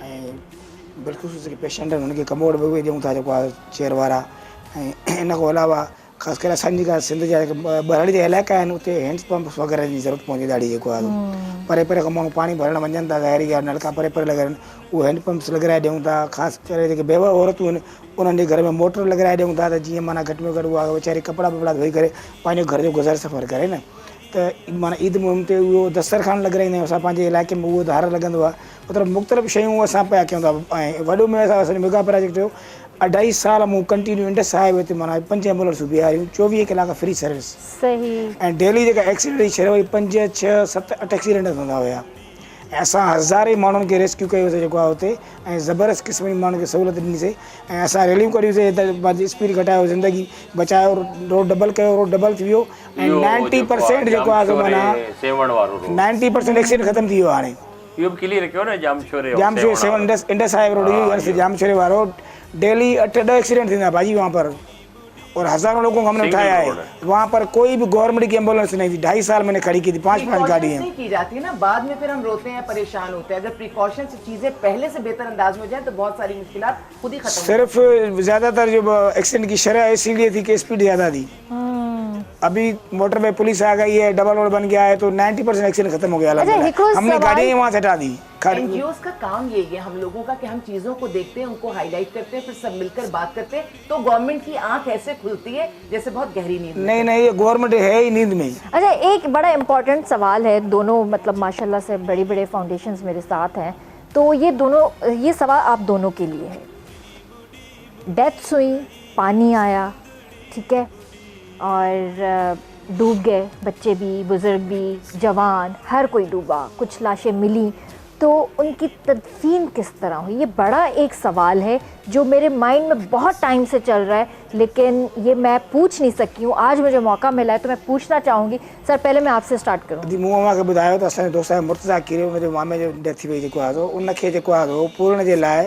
ऐं बिल्कुलु जेके पेशेंट आहिनि उनखे कमोड बि उहे ॾियूं था जेको आहे चेयर वारा। ऐं इन खां अलावा ख़ासि करे असांजी सिंध जा ॿाहिरि जा इलाइक़ा आहिनि उते हैंड पंप वग़ैरह जी ज़रूरत पवंदी ॾाढी। जेको आहे परे परे खां माण्हू पाणी भरणु वञनि था, ज़ाहिरी ॻाल्हि, नलका परे परे लॻाइनि, उहे हैंड पंप्स लॻाए ॾियूं था। ख़ासि करे जेके बेवा औरतूं आहिनि उन्हनि जे घर में मोटर लॻाए ॾियूं था, त जीअं माना घटि में घटि उहा वीचारी कपिड़ा वपड़ा धोई करे पंहिंजो घर जो गुज़र सफ़र करे न। त माना ईद मुहिम ते उहो दस्तरखान लॻाईंदा आहियूं असां पंहिंजे इलाइक़े में, उहो धार लॻंदो आहे। मतिलबु मुख़्तलिफ़ शयूं असां पिया कयूं था। ऐं वॾो में असांजो मेगा प्रोजेक्ट जो 2.5 साल मूं कंटिन्यू इंडस हाईवे ते माना 5 एम्बुलेंसूं बीहारियूं, 24 कलाक फ्री सर्विस। सही। ऐं डेली जेका एक्सीडेंट जी शइ वई 5, 6, 7, 8 एक्सीडेंट थींदा हुया। ऐं असां हज़ारे माण्हुनि खे रेस्क्यू कयोसीं जेको आहे हुते, ऐं ज़बरदस्त क़िस्म जी माण्हुनि खे सहूलियत ॾिनीसीं। ऐं असां रैलियूं कढियूंसीं त स्पीड घटायो, ज़िंदगी बचायो, रोड डबल कयो, रोड डबल थी वियो। ऐं 90% जेको आहे माना 90% एक्सीडेंट ख़तमु थी वियो आहे हाणे। इहो बि क्लियर कयो न, जामशोरे 7 इंडस हाईवे रोड, जामशोरे वारो डेली 8-10 एक्सीडेंट थींदा भाजी वहाँ पर, और हज़ारों लोगों को हमने उठाया है। वहाँ पर कोई भी गवर्नमेंट की एम्बुलेंस नहीं थी, 2.5 साल मैंने खड़ी की थी, 5 गाड़ियाँ नहीं की जाती है ना, बाद में फिर हम रोते हैं, परेशान होते हैं। अगर प्रिकॉशन से चीजें पहले से बेहतर अंदाज में हो जाए तो बहुत सारी मुश्किलात खुद ही खत्म। सिर्फ ज़्यादातर जो एक्सीडेंट की शरह इसीलिए थी कि स्पीड ज़्यादा थी। अभी मोटर पे पुलिस आ गई है, डबल रोड बन गया है, तो 90% एक्सीडेंट खत्म हो गया। हमने गाड़ियाँ वहाँ से हटा दी। एनजीओस का काम यही है हम लोगों का कि हम चीजों को देखते हैं, उनको हाईलाइट करते हैं, फिर सब मिलकर बात करते हैं, तो गवर्नमेंट की आंख ऐसे खुलती है जैसे बहुत गहरी नींद। नहीं, ये गवर्नमेंट है ही नींद में। अच्छा, एक बड़ा इम्पोर्टेंट सवाल है, दोनों मतलब माशाल्लाह से बड़े बड़े फाउंडेशंस मेरे साथ हैं, तो ये सवाल आप दोनों के लिए है। डेथ्स हुई, पानी आया, ٹھیک ہے, اور ڈوب گئے بچے بھی, بزرگ بھی, جوان, ہر کوئی ڈوبا, کچھ لاشیں ملیں, تو ان کی تدفین کس طرح ہوئی؟ یہ بڑا ایک سوال ہے جو میرے مائنڈ میں بہت ٹائم سے چل رہا ہے, لیکن یہ میں پوچھ نہیں سکی ہوں. آج مجھے موقع ملا ہے تو میں پوچھنا چاہوں گی. سر پہلے میں آپ سے اسٹارٹ کروں. جی, मूं मां खे ॿुधायो त असांजे दोस्त मुर्तज़ा कीरे मुंहिंजे मामे जो डेथ थी वई जेको आहे सो उनखे जेको आहे सो पूरण जे लाइ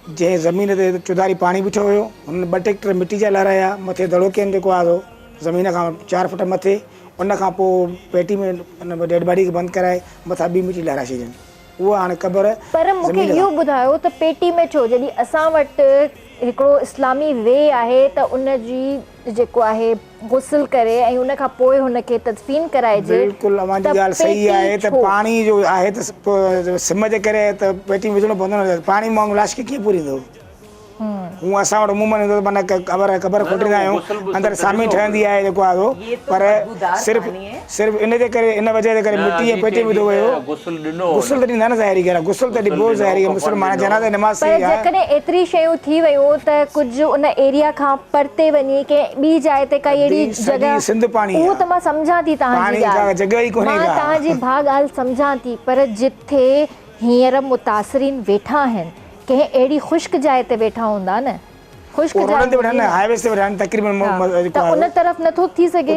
जंहिं ज़मीन ते चुधारी पाणी बीठो हुयो हुन 2 ट्रैक्टर मिटी जा लाराया, मथे दड़ोकियनि जेको आहे सो ज़मीन खां 4 फुट मथे, उन खां पोइ पेटी में उन डेड बॉडी खे बंदि कराए मथां ॿी मिटी लाराए छॾियनि. उहा हाणे क़बर पर मूंखे इहो ॿुधायो त पेटी में छो, जॾहिं असां वटि हिकिड़ो इस्लामी वे आहे त उन जी जेको आहे गुस्ल करे ऐं उन खां पोइ हुनखे तदफीन कराइजे. बिल्कुलु अवांजी ॻाल्हि सही आहे त पाणी जो आहे त सिम जे करे त पेटी में विझणो पवंदो न, पाणी माण्हू लाश खे कीअं पूरींदो. हूअं असां वटि अमूमन ईंदो त माना क़बर खोटींदा आहियूं, अंदरि सामी ठहंदी आहे जेको आहे सो, पर सिर्फ़ु इन जे करे, इन वजह जे करे मिटी ऐं पेटी विधो वियो. गुस्ल त ॾींदा न ज़ाहिरी ॻाल्हि आहे, गुस्ल त ॾिबो ज़ाहिरी आहे, मुस्लमान जनाज़े निमाज़ पर जेकॾहिं एतिरी शयूं थी वियूं त कुझु उन एरिया खां परते वञी कंहिं ॿी जाइ ते काई अहिड़ी जॻह, सिंध पाणी उहो त मां सम्झां थी तव्हांजी ॻाल्हि, मां तव्हांजी ॻाल्हि सम्झां थी, पर जिथे हींअर मुतासिरीन वेठा आहिनि कंहिं अहिड़ी ख़ुश्क जाइ ते वेठा हूंदा न, ख़ुश्क जाइ ते वेठा हाईवे ते वेठा तक़रीबन, त उन तरफ़ नथो थी सघे.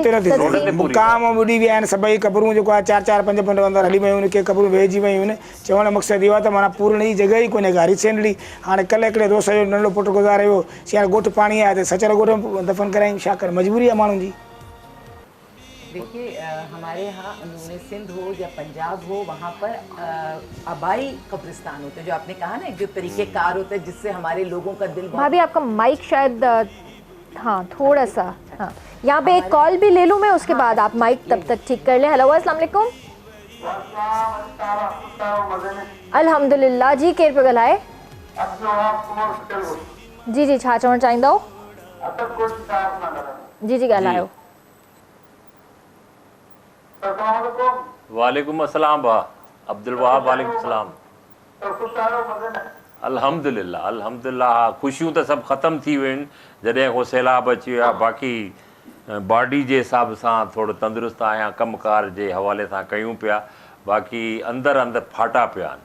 मुकाम ॿुॾी विया आहिनि सभई क़बरूं जेको आहे 4-4 5 फुट अंदरि हली वियूं आहिनि, के क़बरूं वेहिजी वियूं आहिनि. चवण जो मक़सदु इहो आहे त माना पूरण जी जॻह ई कोन्हे का. रिसेंटली हाणे कल्ह हिकिड़े दोस्त जो नंढो पुटु गुज़ारे वियो, सियाण ॻोठु पाणी आहे त सचर ॻोठ में दफ़न करायूं, छा कर, मजबूरी आहे माण्हुनि जी. देखिए हमारे यहाँ उन्होंने सिंध हो या पंजाब हो, वहाँ पर आबाई कब्रिस्तान होते हैं, जो आपने कहा ना, जो तरीक़ेकार होता है जिससे हमारे लोगों का दिल. भाभी आपका माइक शायद हाँ थोड़ा सा, हाँ यहाँ पे एक कॉल भी ले लूँ मैं, उसके बाद आप माइक तब तक ठीक कर लें. हेलो अस्सलाम वालेकुम. अल्हम्दुलिल्लाह जी, केर पे ॻाल्हाए? जी जी, छा चवणु चाहींदो? जी जी ॻाल्हायो. वालेकुम अस्सलाम भा अब्दुल वहाब. वालेकुम सलाम. अल्हम्दुलिल्लाह अल्हम्दुलिल्लाह. ख़ुशियूं त सभु ख़तमु थी वियूं आहिनि जॾहिं को सैलाब अची वियो आहे. बाक़ी बॉडी जे हिसाब सां थोरो तंदुरुस्त आहियां, कमकार जे हवाले सां कयूं पिया, बाक़ी अंदरि अंदरि फाटा पिया आहिनि.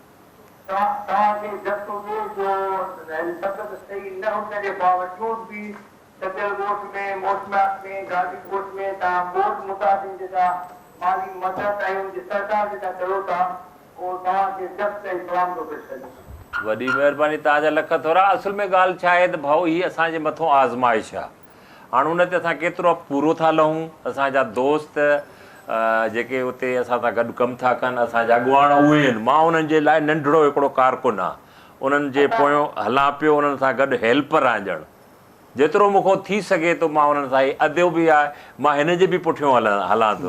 वॾी महिरबानी तव्हांजा लख थोरा. असुल में ॻाल्हि छा आहे त भाऊ हीअ असांजे मथां आज़माइश आहे. हाणे उन ते असां केतिरो पूरो था लहूं. असांजा दोस्त जेके उते असां सां गॾु कमु था कनि, असांजा अॻुवाण उहे आहिनि. मां उन्हनि जे लाइ नंढिड़ो हिकिड़ो कारकुन आहे, उन्हनि जे पोयों हलां पियो, उन्हनि सां गॾु हेल्पर आहियां ॼण. जेतिरो मूंखां थी सघे थो मां उन्हनि सां अदो बि आहे, मां हिन जे बि पुठियों हलां थो.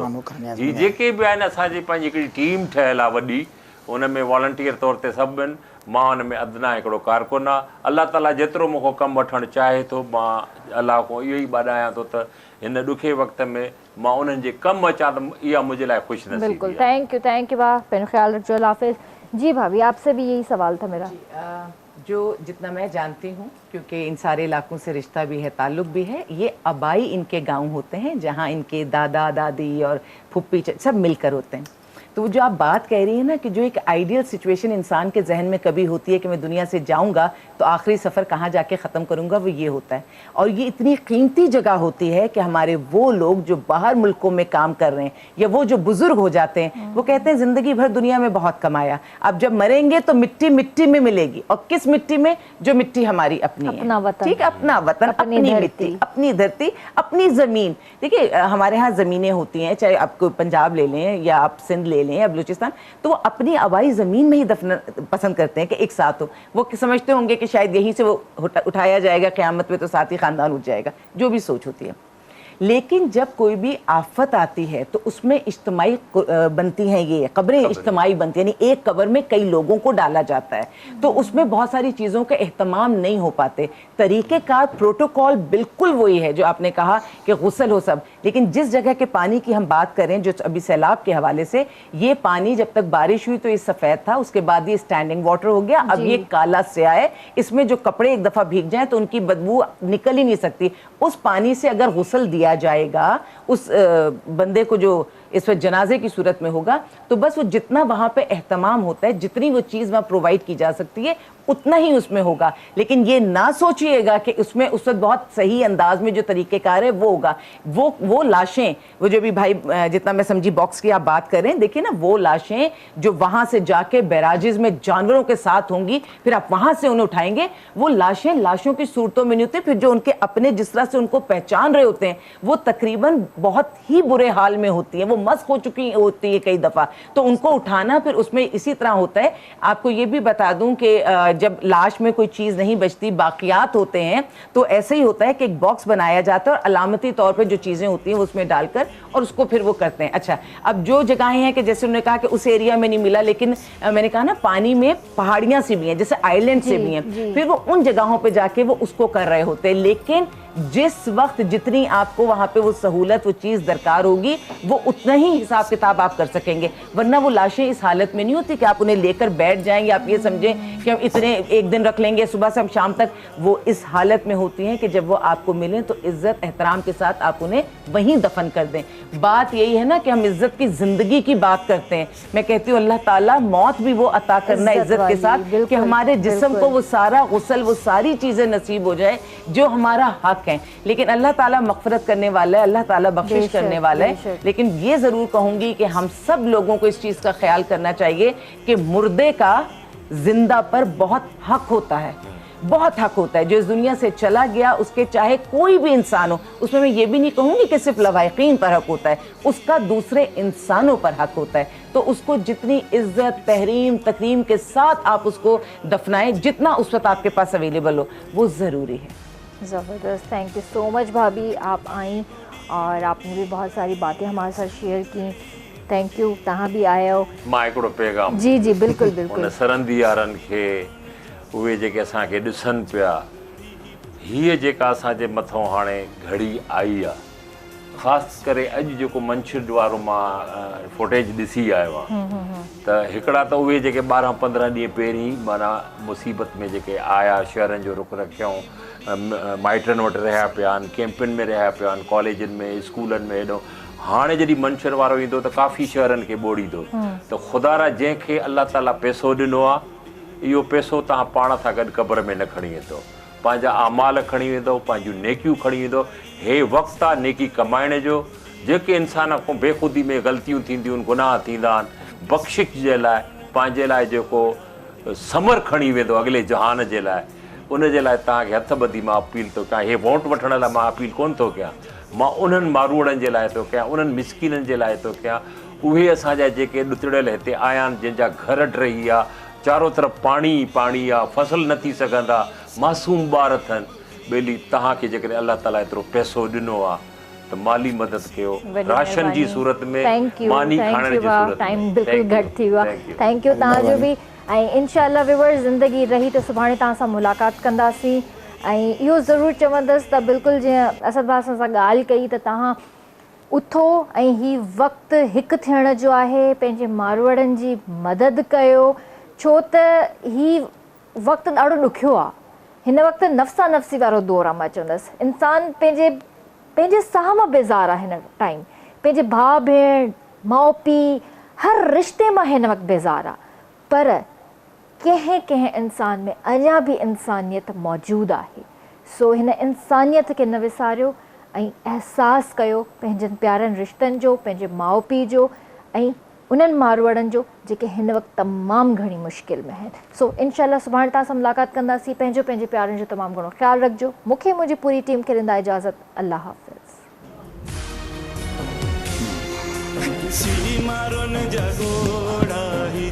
जी जेके बि आहिनि असांजी पंहिंजी हिकिड़ी टीम ठहियलु आहे वॾी, उन में वॉलंटियर तौर ते सभु आहिनि. मां हुन में अदना हिकिड़ो कारकुन आहे. अलाह ताला जेतिरो मूंखां कमु वठणु चाहे थो, मां अलाह खां इहो ई ॿाॾायां थो त हिन ॾुखे वक़्त में मां उन्हनि जे कमु अचां त इहा मुंहिंजे लाइ ख़ुशि नसीबी आहे. बिल्कुलु, थैंक यू वाह, पंहिंजो ख्याल रखिजो, अल्लाह हाफ़िज़. जी भाभी आपसे भी यही सवाल था मेरा. जो जितना मैं जानती हूँ, क्योंकि इन सारे इलाकों से रिश्ता भी है, ताल्लुक़ भी है, ये आबाई इनके गांव होते हैं जहाँ इनके दादा दादी और फुप्पी सब मिलकर होते हैं. तो जो आप बात कह रही है ना कि जो एक आइडियल सिचुएशन इंसान के जहन में कभी होती है कि मैं दुनिया से जाऊंगा तो आखिरी सफ़र कहाँ जाके ख़त्म करूंगा, वो ये होता है. और ये इतनी कीमती जगह होती है कि हमारे वो लोग जो बाहर मुल्कों में काम कर रहे हैं या वो जो बुज़ुर्ग हो जाते हैं, वो कहते हैं ज़िंदगी भर दुनिया में बहुत कमाया, अब जब मरेंगे तो मिट्टी मिट्टी में मिलेगी. और किस मिट्टी में? जो मिट्टी हमारी अपनी है, ठीक, अपना वतन, अपनी मिट्टी, अपनी धरती, अपनी ज़मीन. देखिए हमारे यहाँ ज़मीनें होती हैं, चाहे आप पंजाब ले लें या आप सिंध ले लें या बलूचिस्तान, तो वो अपनी आबाई ज़मीन में ही दफन पसंद करते हैं कि एक साथ हो. वो समझते होंगे कि शायद यहीं से वो उठाया जाएगा क़यामत में तो साथ ही ख़ानदान उठ जाएगा, जो भी सोच होती है. लेकिन जब कोई भी आफत आती है तो उसमें इज्तिमाई बनती हैं, ये कब्रें इज्तिमाई बनती हैं, यानी एक कब्र में कई लोगों को डाला जाता है, तो उसमें बहुत सारी चीज़ों के एहतमाम नहीं हो पाते। तरीक़ेकार प्रोटोकॉल बिल्कुल वही है जो आपने कहा कि गुस्ल हो सब, लेकिन जिस जगह के पानी की हम बात करें जो अभी सैलाब के हवाले से, ये पानी जब तक बारिश हुई तो ये सफ़ेद था, उसके बाद ये स्टैंडिंग वाटर हो गया, अब ये काला स्याह है। इसमें जो कपड़े एक दफ़ा भीग जाएं तो उनकी बदबू निकल ही नहीं सकती। उस पानी से अगर गुस्ल दिया जाएगा उस बंदे को जो इस वक्त जनाजे की सूरत में होगा, तो बस वो जितना वहाँ पे एहतमाम होता है, जितनी वो चीज़ वहाँ प्रोवाइड की जा सकती है उतना ही उसमें होगा। लेकिन ये ना सोचिएगा कि उसमें उस वक्त बहुत सही अंदाज में जो तरीक़ेकार है वो होगा। वो लाशें, वो जो भी भाई जितना मैं समझी बॉक्स की आप बात कर रहे हैं, देखिए ना, वो लाशें जो वहाँ से जाके बैराजेस में जानवरों के साथ होंगी, फिर आप वहाँ से उन्हें उठाएंगे, वो लाशें लाशों की सूरतों में नहीं होती। फिर जो उनके अपने जिस तरह से उनको पहचान रहे होते हैं वो तकरीबन बहुत ही बुरे हाल में होती हैं, वो मस्क हो चुकी होती है कई दफ़ा, तो उनको उठाना फिर उसमें इसी तरह होता है। आपको ये भी बता दूं कि जब लाश में कोई चीज़ नहीं बचती, बाकियात होते हैं, तो ऐसे ही होता है कि एक बॉक्स बनाया जाता है और अलामती तौर पे जो चीज़ें होती हैं उसमें डालकर और उसको फिर वो करते हैं। अच्छा, अब जो जगहें हैं कि जैसे उन्होंने कहा कि उस एरिया में नहीं मिला, लेकिन मैंने कहा ना पानी में पहाड़ियाँ सी भी हैं, जैसे आइलैंड से भी हैं, फिर वो उन जगहों पर जाके वो उसको कर रहे होते हैं। लेकिन जिस वक्त जितनी आपको वहाँ पे वो सहूलत, वो चीज़ दरकार होगी, वो उतना ही हिसाब किताब आप कर सकेंगे, वरना वो लाशें इस हालत में नहीं होती कि आप उन्हें लेकर बैठ जाएंगे, आप ये समझें कि हम इतने एक दिन रख लेंगे, सुबह से हम शाम तक। वो इस हालत में होती हैं कि जब वो आपको मिलें तो इज़्ज़त एहतराम के साथ आप उन्हें वहीं दफन कर दें। बात यही है ना कि हम इज़्ज़त की ज़िंदगी की बात करते हैं, मैं कहती हूँ अल्लाह ताला मौत भी वो अता करना इज़्ज़त के साथ कि हमारे जिस्म को वो सारा गुस्ल, वो सारी चीज़ें नसीब हो जाए जो हमारा हक हैं। लेकिन अल्लाह ताला मग़फ़िरत करने वाला है, अल्लाह ताला बख्शिश करने वाला है। लेकिन ये ज़रूर कहूँगी कि हम सब लोगों को इस चीज़ का ख्याल करना चाहिए कि मुर्दे का जिंदा पर बहुत हक होता है, बहुत हक होता है। जो इस दुनिया से चला गया उसके चाहे कोई भी इंसान हो, उसमें मैं ये भी नहीं कहूँगी कि सिर्फ लवाहिकीन पर हक होता है, उसका दूसरे इंसानों पर हक होता है। तो उसको जितनी इज्जत, तहरीम, तकरीम के साथ आप उसको दफनाएं, जितना उस वक्त आपके पास अवेलेबल हो, वो ज़रूरी है। ज़बरदस्त, थैंक यू सो मच भाभी, आप आई और आपने भी बहुत सारी बातें हमारे साथ शेयर की। थैंक यू, तव्हां भी आया हो। मां हिकिड़ो पैगाम, जी जी बिल्कुलु बिल्कुलु, उन सरहदी यारनि खे, उहे जेके असांखे ॾिसनि पिया, हीअ जेका असांजे मथां हाणे घड़ी आई आहे, ख़ासि करे अॼु जेको मंछिंड वारो मां फुटेज ॾिसी आयो आहे, त हिकिड़ा त उहे जेके 12-15 ॾींहं पहिरीं माना मुसीबत में जेके आया, शहरनि जो रुख़ रखियऊं, माइटनि वटि रहिया पिया आहिनि, कैंपनि में रहिया पिया आहिनि, कॉलेजनि में, स्कूलनि में, हेॾो हाणे जॾहिं मंछर वारो ईंदो त काफ़ी शहरनि खे ॿोड़ींदो। त ख़ुदा जंहिंखे अल्लाह ताला पैसो ॾिनो आहे, इहो पैसो तव्हां पाण सां गॾु क़ब्र में न खणी वेंदो, पंहिंजा अमाल खणी वेंदो, पंहिंजूं नेकियूं खणी वेंदो। हे वक़्तु आहे नेकी कमाइण जो। जेके इंसान को बेख़ुदी में ग़लतियूं थींदियूं आहिनि, गुनाह थींदा आहिनि, बख़्शिश जे लाइ, पंहिंजे लाइ जेको समर खणी वेंदो अॻिले जहान जे लाइ, उन जे लाइ तव्हांखे हथ ॿधी मां अपील थो कयां। हे वोट वठण लाइ मां अपील कोन थो कयां, मां उन्हनि मारूड़नि जे लाइ थो कयां, उन्हनि मिसकिननि जे लाइ थो कयां। उहे असांजा जेके ॾुतड़ियल हिते आया आहिनि, जंहिंजा घर ड्रही विया, चारो तरफ़ पाणी पाणी आहे, फसल न थी सघंदा, मासूम ॿार अथनि, ॿेली तव्हांखे जेकॾहिं अल्लाह ताला एतिरो पैसो ॾिनो आहे त माली मदद कयो, राशन जी सूरत में, मानी खाइण जी सूरत में। टाइम बिल्कुलु घटि थी वियो आहे। थैंक यू तव्हांजो बि, ऐं इंशाअल्लाह व्यूअर्स ज़िंदगी रही त सुभाणे तव्हां सां मुलाक़ात कंदासीं। ऐं इहो ज़रूरु चवंदसि त बिल्कुलु जीअं असद भाउ सां गाल्हि कई त तव्हां उथो ऐं हीउ वक़्तु हिकु थियण जो आहे, पंहिंजे मारवाड़नि जी मदद कयो, छो त हीउ वक़्तु ॾाढो ॾुखियो आहे। हिन वक़्तु नफ़्सा नफ़्सी वारो दौरु आहे, मां चवंदसि इंसानु पंहिंजे साह मां बेज़ार आहे हिन टाइम, पंहिंजे भाउ भेण, माउ पीउ, हर रिश्ते मां हिन वक़्तु बेज़ार आहे। पर कंहिं इंसान में अञा बि इंसानियत मौजूदु आहे। सो हिन इंसानियत खे न विसारियो ऐं अहसासु कयो पंहिंजनि प्यारनि रिश्तनि जो, पंहिंजे माउ पीउ जो ऐं उन्हनि मारवाड़नि जो जेके हिन वक़्तु तमामु घणी मुश्किल में आहिनि। सो इंशाअल्लाह सुभाणे तव्हां सां मुलाक़ात कंदासीं। पंहिंजे प्यारनि जो तमामु घणो ख़्यालु रखिजो। मूंखे मुंहिंजी पूरी टीम खे ॾींदा इजाज़त। अल्लाह हाफ़िज़। सी मारो न जगोड़ा ही